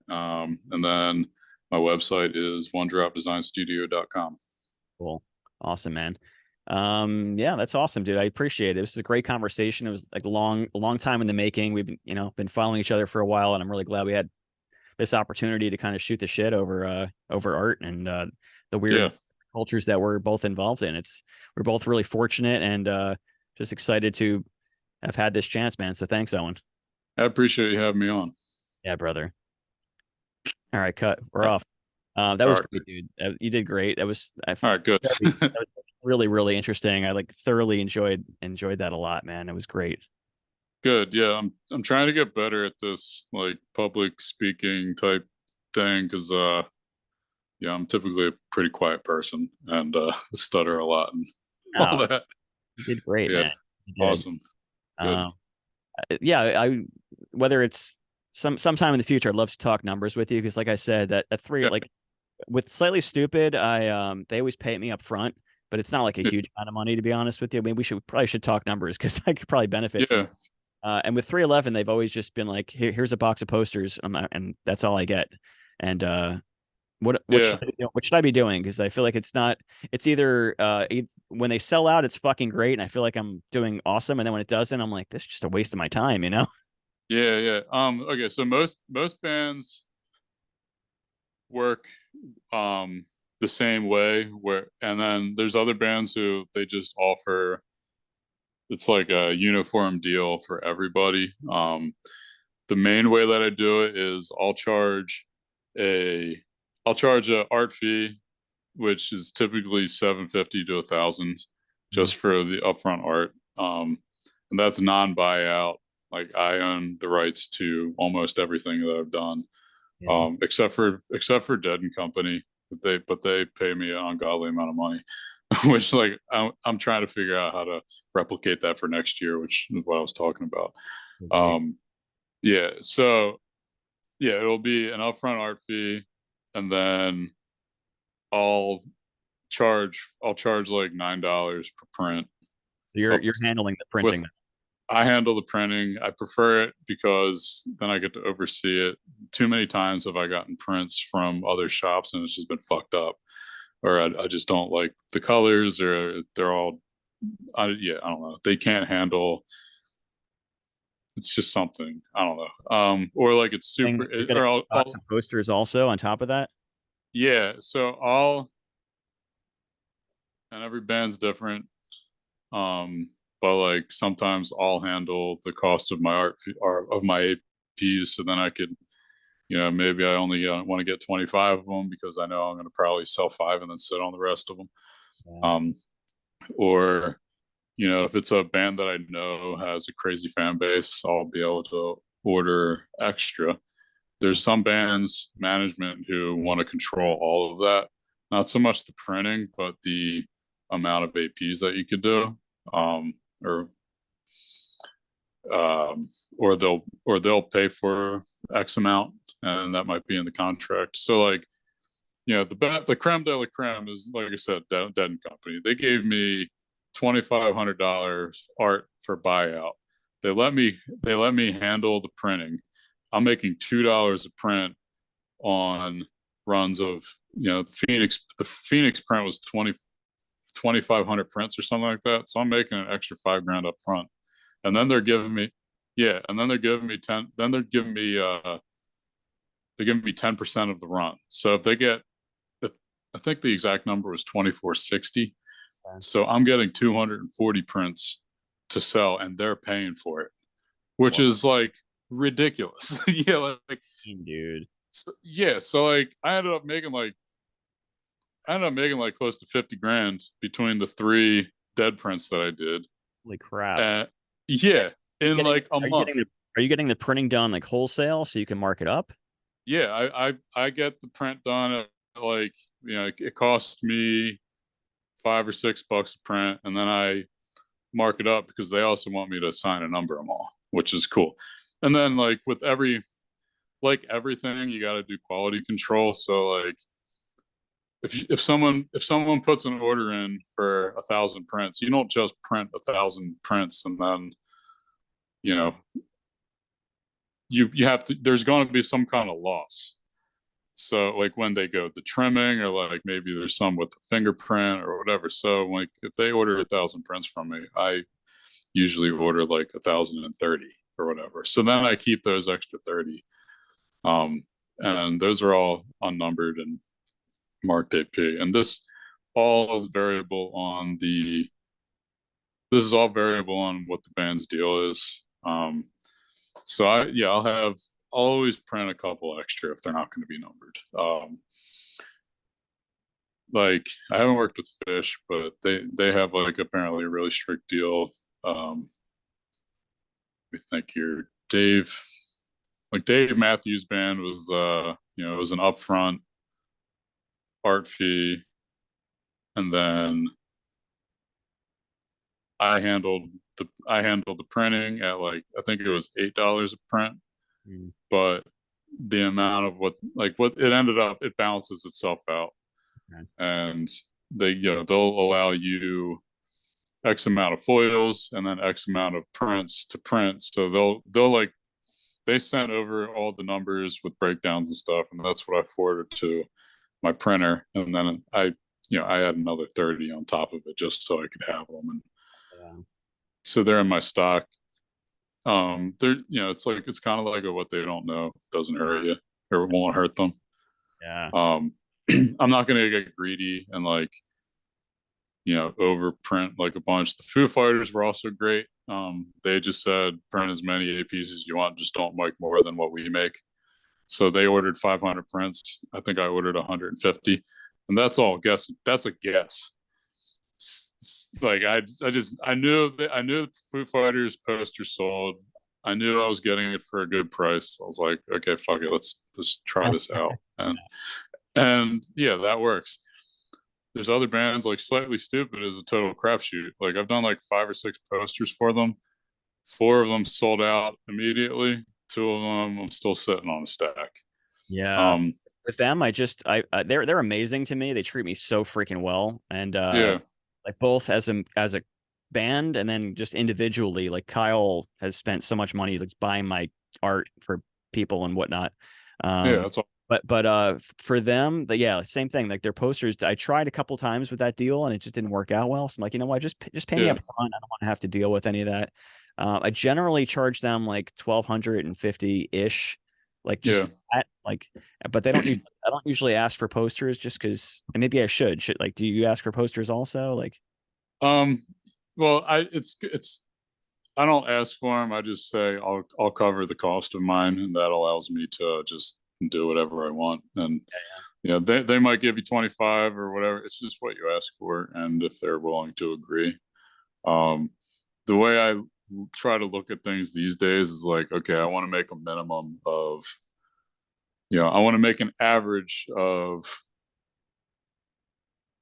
and then my website is onedropdesignstudio.com. Cool. Awesome, man. Yeah, that's awesome, dude. I appreciate it. This is a great conversation. It was like a long time in the making. We've been following each other for a while, and I'm really glad we had this opportunity to kind of shoot the shit over art and the Yeah, weird cultures that we're both involved in. We're both really fortunate and just excited to have had this chance, man. So thanks, Owen. I appreciate you having me on. Yeah, brother. All right, cut. We're All off. That was right, great, dude. You did great. all right, good. That was really, really interesting. I like thoroughly enjoyed that a lot, man. It was great. Good. Yeah, I'm trying to get better at this like public speaking type thing, because Yeah, I'm typically a pretty quiet person and stutter a lot and all Oh, that. you did great, Yeah, man. You did. awesome, good. Um, yeah, I whether it's sometime in the future, I'd love to talk numbers with you because, like I said, that at three, Yeah, like with Slightly Stupid, I they always pay me up front, but it's not like a yeah, huge amount of money to be honest with you. I mean, we probably should talk numbers because I could probably benefit from yeah, it. And with 311, they've always just been like, here's a box of posters, and that's all I get. And what yeah, should I be doing? What should I be doing? Because I feel like it's not. It's either when they sell out, it's fucking great, and I feel like I'm doing awesome, and then when it doesn't, I'm like, this is just a waste of my time, you know? yeah, yeah. Okay, so most bands work um the same way, where and then there's other bands who they just offer, it's like a uniform deal for everybody. The main way that I do it is a I'll charge a art fee, which is typically 750 to 1,000 Mhm. just for the upfront art. And that's non-buyout. Like I own the rights to almost everything that I've done, Yeah. except for Dead and Company. But they pay me an ungodly amount of money, which like I'm trying to figure out how to replicate that for next year, which is what I was talking about. Great. Um, yeah, so yeah, it'll be an upfront art fee, and then I'll I'll charge like $9 per print. So Up you're handling the with printing. I handle the printing. I prefer it because then I get to oversee it. Too many times have I gotten prints from other shops and it's just been fucked up, or I just don't like the colors, or they're all, yeah, I don't know. They can't handle. It's just something I don't know. Or like it's super, You're getting or a box of posters also on top of that. yeah. So and every band's different. Um, but like sometimes I'll handle the cost of my of my APs, so then I could, maybe I only want to get 25 of them because I know I'm going to probably sell five and then sit on the rest of them. Yeah. Um, or if it's a band that I know has a crazy fan base, I'll be able to order extra. There's some bands management who want to control all of that, not so much the printing, but the amount of APs that you could do. Um, or um, or they'll pay for X amount, and that might be in the contract. So like, the creme de la creme is, like I said, Dead and Company. They gave me $2,500 art for buyout. They let me handle the printing. I'm making $2 a print on runs of, the Phoenix print was 2,500 prints or something like that. So I'm making an extra $5,000 up front, and then they're giving me, yeah, and then they're giving me 10. Then they're giving me 10% of the run. So if they get, I think the exact number was 2,460. Okay. So I'm getting 240 prints to sell, and they're paying for it, which Well, is like ridiculous. Yeah, like dude, so, yeah. So like I ended up making like close to 50 grand between the three dead prints that I did. holy crap! Uh, yeah, Are you in getting like a are you getting month. the printing done like wholesale so you can mark it up? Yeah, I get the print done at, like, it cost me $5 or $6 a print, and then I mark it up because they also want me to sign and number them all, which is cool. And then like with everything, you got to do quality control. So like if someone puts an order in for 1,000 prints, you don't just print 1,000 prints and then you know you have to. There's going to be some kind of loss. So like when they go the trimming, or like maybe there's some with the fingerprint or whatever. So like if they order 1,000 prints from me, I usually order like 1,030 or whatever. So then I keep those extra 30. And those are all unnumbered and marked AP. And all is variable on the this is all variable on what the band's deal is. So I'll always print a couple extra if they're not going to be numbered. Like I haven't worked with Fish, but they have like apparently a really strict deal. We think here, Dave Matthews Band was it was an upfront art fee, and then I handled the printing at like I think it was $8 a print, Mm. but the amount of what it ended up, it balances itself out, Okay. and they'll allow you X amount of foils and then X amount of prints to print. So they'll like they sent over all the numbers with breakdowns and stuff, and that's what I forwarded to my printer, and then I had another 30 on top of it just so I could have them, and Yeah. so they're in my stock. They're it's like it's kind of like a what they don't know doesn't hurt you or it won't hurt them. Yeah. Um, I'm not gonna get greedy and like overprint like a bunch. The Foo Fighters were also great. They just said print as many APs as you want, just don't make more than what we make. So they ordered 500 prints. I think I ordered 150, and that's all guess. That's a guess. It's like I knew the Foo Fighters poster sold. I knew I was getting it for a good price. I was like, okay, fuck it, let's just try this out, and yeah, that works. There's other bands like Slightly Stoopid is a total crapshoot. Like I've done like 5 or 6 posters for them. 4 of them sold out immediately. 2 of them I'm still sitting on a stack. Yeah. Um, With them, they're amazing to me. They treat me so freaking well, and yeah, like both as a band and then just individually. Like Kyle has spent so much money like buying my art for people and whatnot. yeah, Um, that's all. but for them, yeah, same thing. Like their posters, I tried a couple times with that deal and it just didn't work out well. So I'm like, you know what, just pay me Yeah, up front. I don't want to have to deal with any of that. I generally charge them like 1,250 ish, like just yeah. for that. Like, but I don't usually ask for posters just because, and maybe I should like, do you ask for posters also? Like, Um, well, it's I don't ask for them. I just say I'll cover the cost of mine, and that allows me to just do whatever I want. And they might give you 25 or whatever. It's just what you ask for, and if they're willing to agree. Um, the way I try to look at things these days is like, okay, I want to make a minimum of, I want to make an average of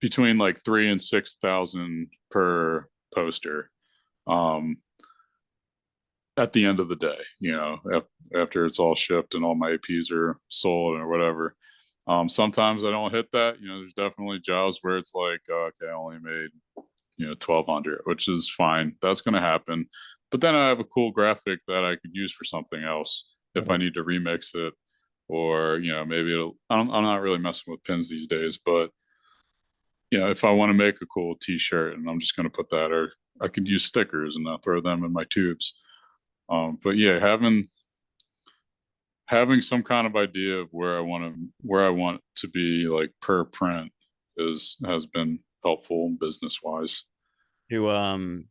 between like 3 and 6 thousand per poster. Um, at the end of the day, after it's all shipped and all my APs are sold or whatever. Sometimes I don't hit that. There's definitely jobs where it's like, okay, I only made 1,200, which is fine. That's going to happen. But then I have a cool graphic that I could use for something else if I need to remix it, or maybe I'm not really messing with pins these days, but if I want to make a cool T-shirt and I'm just going to put that, or I could use stickers and I'll throw them in my tubes. But yeah, having some kind of idea of where I want to be like per print has been helpful business wise. to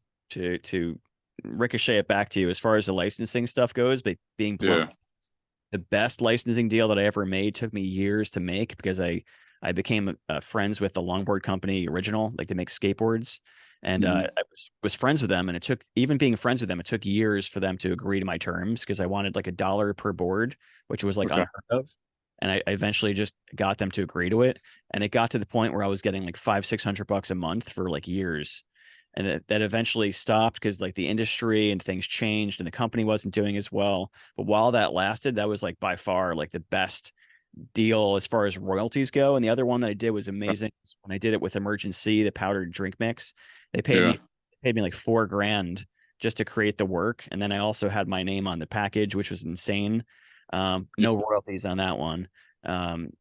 to ricochet it back to you as far as the licensing stuff goes, but being blunt, Yeah. the best licensing deal that I ever made took me years to make because I became friends with the longboard company Original, like they make skateboards, and Mm-hmm. I was friends with them, and it took even being friends with them, it took years for them to agree to my terms because I wanted like $1 per board, which was like Okay. unheard of. And I eventually just got them to agree to it. And it got to the point where I was getting like 500-600 bucks a month for like years. And that eventually stopped because like the industry and things changed and the company wasn't doing as well. But while that lasted, that was like by far like the best deal as far as royalties go. And the other one that I did was amazing when I did it with Emergency, the powdered drink mix. They Yeah. paid me like $4,000 just to create the work. And then I also had my name on the package, which was insane. Yeah. No royalties on that one.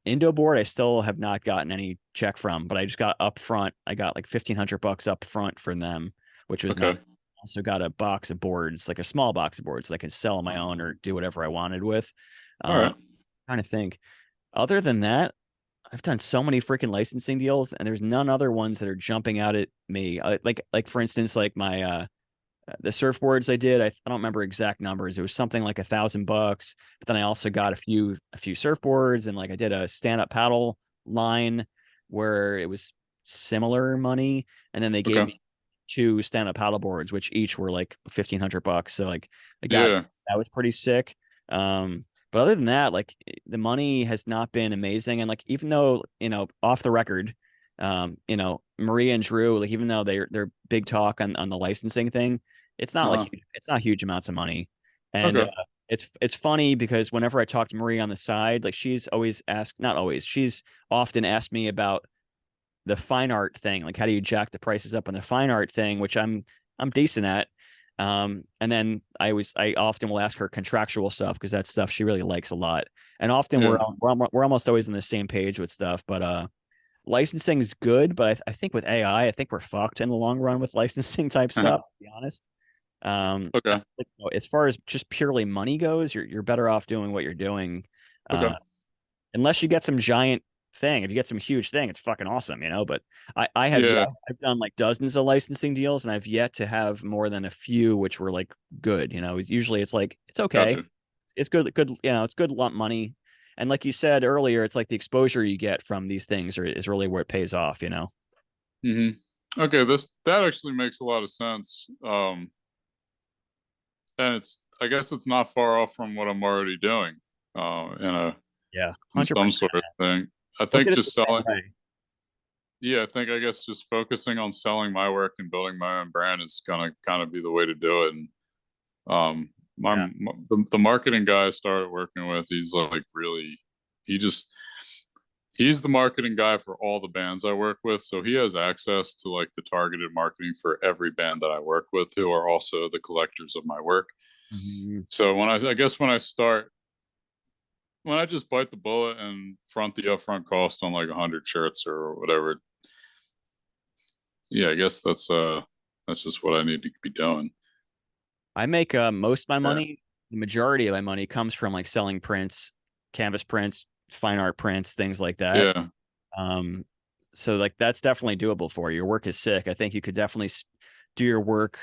Indo board, I still have not gotten any check from, but I just got up front. I got like 1,500 bucks up front from them, which was nice. Okay. Also got a box of boards, like a small box of boards, so I can sell on my own or do whatever I wanted with. All Uh, right. Trying to think. Other than that, I've done so many freaking licensing deals, and there's none other ones that are jumping out at me. Like for instance, like my the surfboards I did, I don't remember exact numbers. It was something like $1,000, but then I also got a few surfboards, and like I did a stand up paddle line where it was similar money, and then they gave Okay. me 2 stand up paddle boards, which each were like $1,500. So like I got Yeah. that was pretty sick. Um, But other than that, like the money has not been amazing. And like even though, off the record, Maria and Drew, like even though they're big talk on the licensing thing, it's not Uh-huh. like it's not huge amounts of money. And Okay. it's funny because whenever I talk to Maria on the side, like she's always asked, not always, she's often asked me about the fine art thing, like how do you jack the prices up on the fine art thing, which I'm decent at. And then I often will ask her contractual stuff because that's stuff she really likes a lot. And often Yeah. we're almost always on the same page with stuff. But licensing is good, but I think with AI, I think we're fucked in the long run with licensing type stuff, to be honest. Okay. As far as just purely money goes, you're better off doing what you're doing. Okay. Uh, unless you get some giant thing. If you get some huge thing, it's fucking awesome, But Yeah. I've done like dozens of licensing deals, and I've yet to have more than a few which were like good. Usually it's like it's okay, Gotcha. it's good, it's good lump money. And like you said earlier, it's like the exposure you get from these things is really where it pays off. Hmm. Okay, that actually makes a lot of sense. And I guess it's not far off from what I'm already doing, Yeah, in some 100%. sort of thing. I Look think at it the just same selling, way. yeah, I think I guess just focusing on selling my work and building my own brand is gonna kind of be the way to do it. And Yeah. the marketing guy I started working with, he's like really, he just he's the marketing guy for all the bands I work with. So he has access to like the targeted marketing for every band that I work with, who are also the collectors of my work. Mhm. So I guess when I just bite the bullet and front the upfront cost on like 100 shirts or whatever, yeah, I guess that's just what I need to be doing. I make most of my Yeah. money, the majority of my money comes from like selling prints, canvas prints, fine art prints, things like that. Yeah. Um, so like that's definitely doable for you. Your work is sick. I think you could definitely do your work,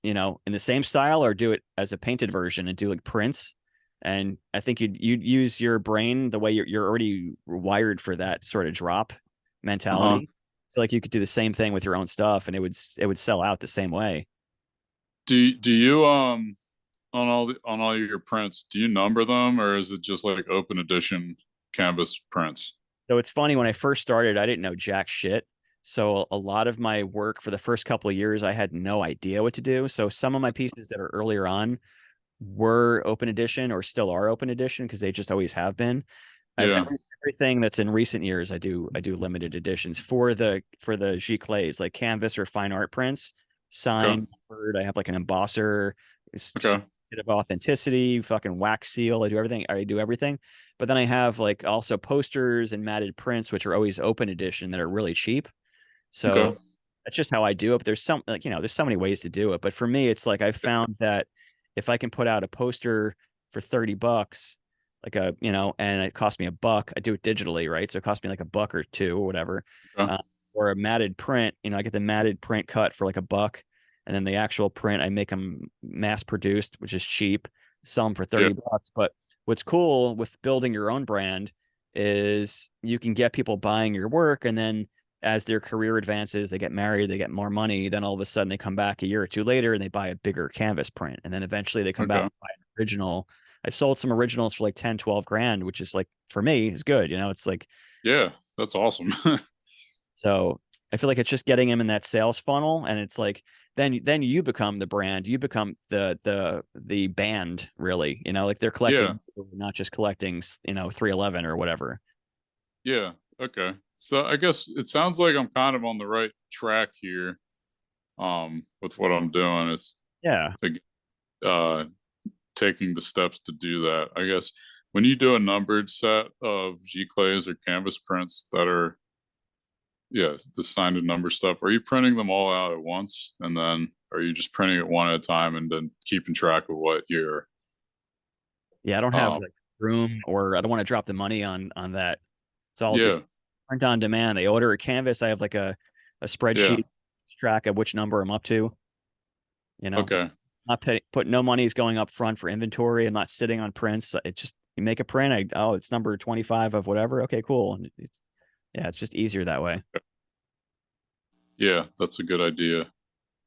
in the same style or do it as a painted version and do like prints. And I think you'd use your brain the way you're already wired for that sort of drop Uh-huh. mentality. So like you could do the same thing with your own stuff and it would sell out the same way. Do you on all your prints, do you number them or is it just like open edition canvas prints? So it's funny when I first started, I didn't know jack shit. So a lot of my work for the first couple of years, I had no idea what to do. So some of my pieces that are earlier on were open edition or still are open edition because they just always have been. Yeah. Everything that's in recent years, I do limited editions for the G clays, like canvas or fine art prints, Okay. signed, numbered. I have like an embosser, Okay. certificate of authenticity, fucking wax seal. I do everything. I do everything. But then I have like also posters and matted prints, which are always open edition that are really cheap. Okay. So that's just how I do it. But there's some like, there's so many ways to do it. But for me, it's like I found that if I can put out a poster for $30, like and it cost me a buck, I do it digitally, right? So it cost me like a buck or two or whatever. Okay. Uh, or a matted print, I get the matted print cut for like a buck. And then the actual print, I make them mass produced, which is cheap, sell them for Yeah. $30. But what's cool with building your own brand is you can get people buying your work and then as their career advances, they get married, they get more money. Then all of a sudden, they come back a year or two later and they buy a bigger canvas print. And then eventually, they come back Okay. and buy an original. I've sold some originals for like 10, 12 grand, which is like, for me, is good. It's like, Yeah. That's awesome. so I feel like it's just getting them in that sales funnel. And it's like, then you become the brand, you become the band, really. Like they're Yeah. collecting, not just collecting, 311 or whatever. Yeah. Okay. So I guess it sounds like I'm kind of on the right track here, with what I'm doing. It's Yeah. like, uh, taking the steps to do that. I guess when you do a numbered set of G clays or canvas prints that are, yeah, the signed and number stuff, are you printing them all out at once, and then are you just printing it one at a time and then keeping track of what you're, Yeah. I don't have um, like room or I don't want to drop the money on that. It's all yeah, just print on demand. They order a canvas. I have like a yeah, spreadsheet track of which number I'm up to. You know, okay, not put no money is going up front for inventory. I'm not sitting on prints. It just you make a print. It's number 25 of whatever. Okay, cool. And it's just easier that way. yeah, that's a good idea.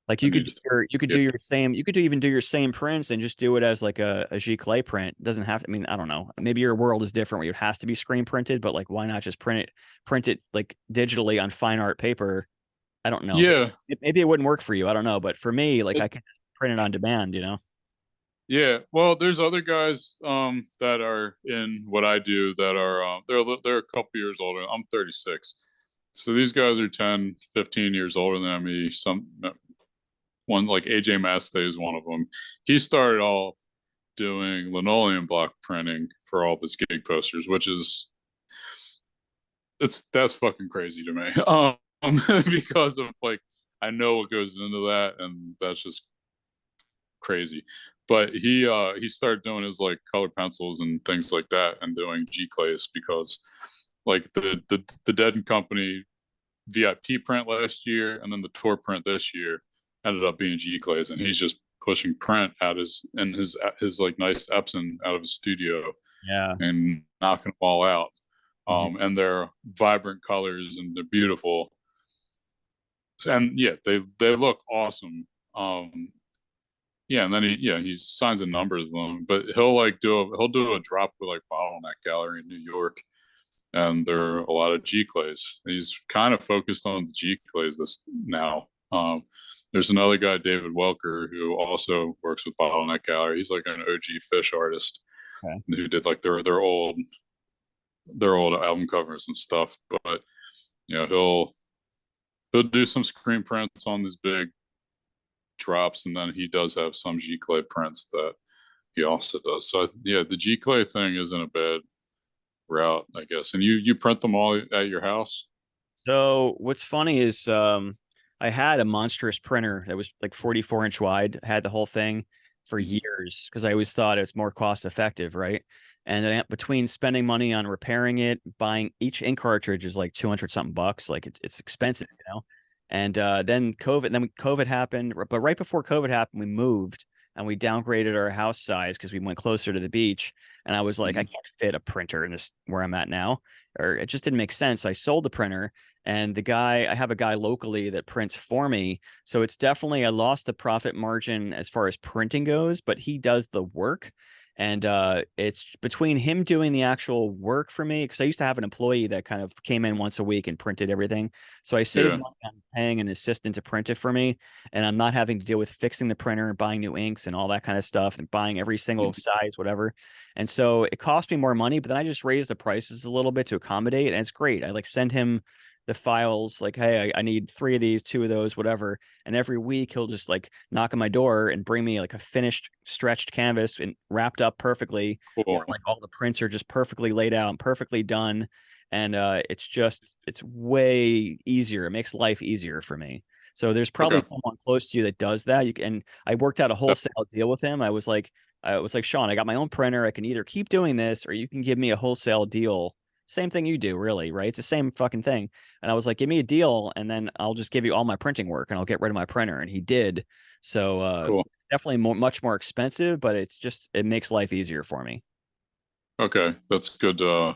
Like I you need could to you could do get, your same you could even do your same prints and just do it as like a giclée print. It doesn't have to, I mean, I don't know. Maybe your world is different where it has to be screen printed, but like why not just print it like digitally on fine art paper? I don't know. yeah, Maybe it wouldn't work for you. I don't know. But for me, like I it's, can print it on demand, you know? yeah. Well, there's other guys that are in what I do that are they're a couple years older. I'm 36. So these guys are 10, 15 years older than me. Some one like AJ Mastay is one of them. He started off doing linoleum block printing for all his gig posters, which is that's fucking crazy to me. Because of like I know what goes into that, and that's just crazy. But he started doing his like color pencils and things like that, and doing G clays because like the Dead and Company VIP print last year, and then the tour print this year ended up being G clays, and he's just pushing print out his like nice Epson out of his studio Yeah. and knocking them all out. Mhm. And they're vibrant colors and they're beautiful, and yeah, they look awesome. Yeah, and then he signs a number of them, but he'll do a drop with like Bottleneck Gallery in New York, and there are a lot of G clays. He's kind of focused on the G clays this now. There's another guy, David Welker, who also works with Bottleneck Gallery. He's like an OG fish artist Okay. who did like their old album covers and stuff. But you know, he'll do some screen prints on these big drops, and then he does have some G clay prints that he also does. So yeah, the G clay thing isn't a bad route, I guess. And you print them all at your house? So what's funny is I had a monstrous printer that was like 44-inch wide. I had the whole thing for Mm-hmm. years because I always thought it's more cost effective, right? And then between spending money on repairing it, buying each ink cartridge is like 200 something bucks. Like it's expensive, you know? And then COVID happened. But right before COVID happened, we moved and we downgraded our house size because we went closer to the beach. And I was like, I Mm-hmm. can't fit a printer in this where I'm at now, or it just didn't make sense. So I sold the printer, and I have a guy locally that prints for me. So it's definitely, I lost the profit margin as far as printing goes, but he does the work. And it's between him doing the actual work for me, because I used to have an employee that kind of came in once a week and printed everything. So I saved Yeah. money on paying an assistant to print it for me. And I'm not having to deal with fixing the printer and buying new inks and all that kind of stuff and buying every single Mm-hmm. size, whatever. And so it cost me more money, but then I just raised the prices a little bit to accommodate. And it's great. I like send him the files like, hey, I need 3 of these, 2 of those, whatever. And every week he'll just like knock on my door and bring me like a finished stretched canvas and wrapped up perfectly, or Cool. like all the prints are just perfectly laid out and perfectly done. And it's way easier. It makes life easier for me. So there's Okay. probably someone close to you that does that. You can, and I worked out a wholesale deal with him. I was like, Sean, I got my own printer. I can either keep doing this or you can give me a wholesale deal. Same thing you do, really, right? It's the same fucking thing. And I was like, give me a deal and then I'll just give you all my printing work and I'll get rid of my printer. And he did. So Cool. definitely much more expensive, but it makes life easier for me. Okay. That's good. I'm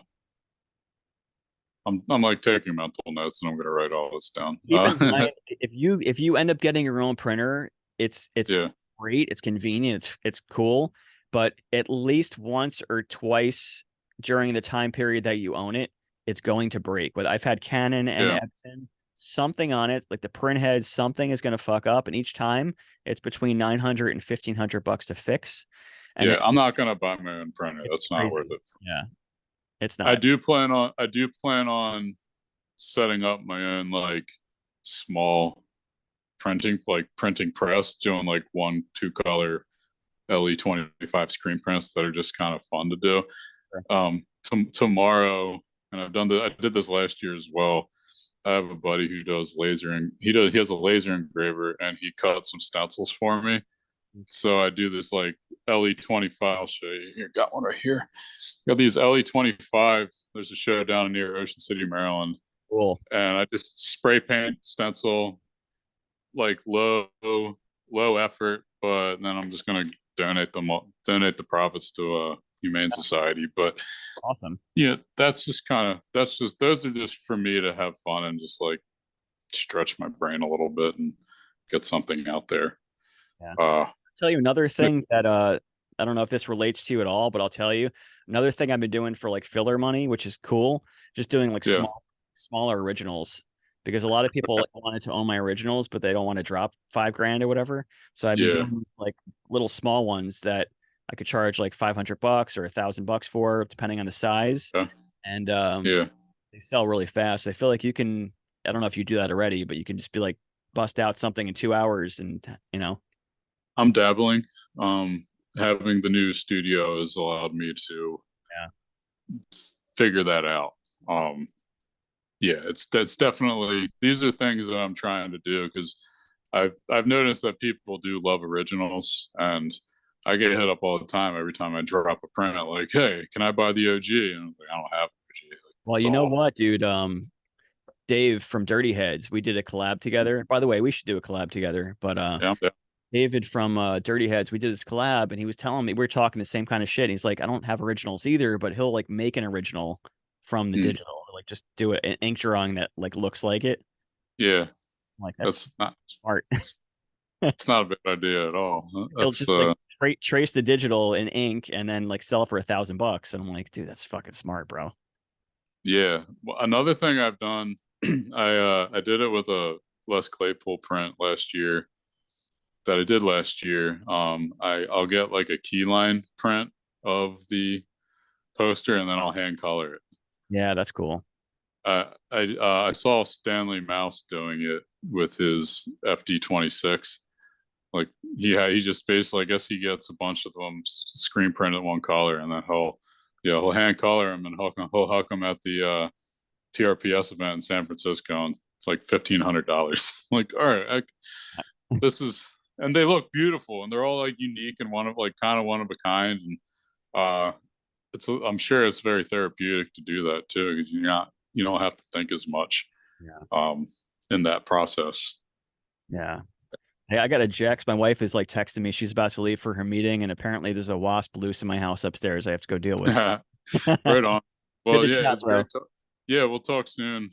like taking mental notes, and I'm gonna write all this down. Keep in mind, if you end up getting your own printer, it's Yeah. great, it's convenient, it's cool, but at least once or twice during the time period that you own it, it's going to break. But I've had Canon and Yeah. Epson, something on it, like the print head, something is going to fuck up, and each time it's between 900 and 1,500 bucks to fix, and Yeah. then I'm not gonna buy my own printer. it's That's not worth crazy. it. Yeah, it's I not. do plan on setting up my own like small printing press, doing like 1 2 color LE 25 screen prints that are just kind of fun to do. Tomorrow, and I did this last year as well. I have a buddy who does lasering. He has a laser engraver, and he cut some stencils for me. So I do this like LE 25. I'll show you here. Got one right here. Got these LE 25. There's a show down near Ocean City, Maryland, Cool. and I just spray paint stencil, like low effort, but then I'm just gonna donate the profits to a humane society. But Awesome. yeah, that's just those are just for me to have fun and just like stretch my brain a little bit and get something out there. Yeah. Uh, Tell you another thing that I don't know if this relates to you at all, but I'll tell you another thing I've been doing for like filler money, which is cool. Just doing like yeah, smaller originals because a lot of people like, wanted to own my originals, but they don't want to drop 5 grand or whatever. So I've been yeah, doing like little small ones that I could charge like $500 or $1,000 for, depending on the size, yeah, and yeah. they sell really fast. I feel like you can. I don't know if you do that already, but you can just be like bust out something in 2 hours, and I'm dabbling. Um, Having the new studio has allowed me to yeah. figure that out. Um, yeah, that's definitely, these are things that I'm trying to do because I've noticed that people do love originals, and I get hit up all the time every time I drop a print like, hey, can I buy the OG? And I'm like, I don't have OG. Like, Well, that's you know all. what, dude? Dave from Dirty Heads, we did a collab together. By the way, we should do a collab together. But Yeah, yeah, David from Dirty Heads, we did this collab, and he was telling me we were talking the same kind of shit. He's like, I don't have originals either, but he'll like make an original from the mm, digital, like just do it an ink drawing that like looks like it. yeah. I'm like, that's That's not smart. it's, it's not a bad idea at all. He'll That's just like trace the digital in ink and then like sell it for $1,000. And I'm like, dude, that's fucking smart, bro. yeah. Well, another thing I've done, I did it with a Les Claypool print last year that I did last year. I'll get like a keyline print of the poster and then I'll hand color it. Yeah, that's cool. I saw Stanley Mouse doing it with his FD26. Like he just basically, I guess he gets a bunch of them screen printed one color, and then he'll hand color them and he'll hook them at the TRPS event in San Francisco, and it's like $1,500. Like, all right, this is, and they look beautiful, and they're all like unique and one of like kind of one of a kind, and uh, I'm sure it's very therapeutic to do that too because you don't have to think as much Yeah. um in that process. Yeah. Hey, I got a Jax. My wife is like texting me. She's about to leave for her meeting, and apparently there's a wasp loose in my house upstairs. I have to go deal with. Right on. Good Well, to yeah, chat, it's bro. great. Yeah, we'll talk soon.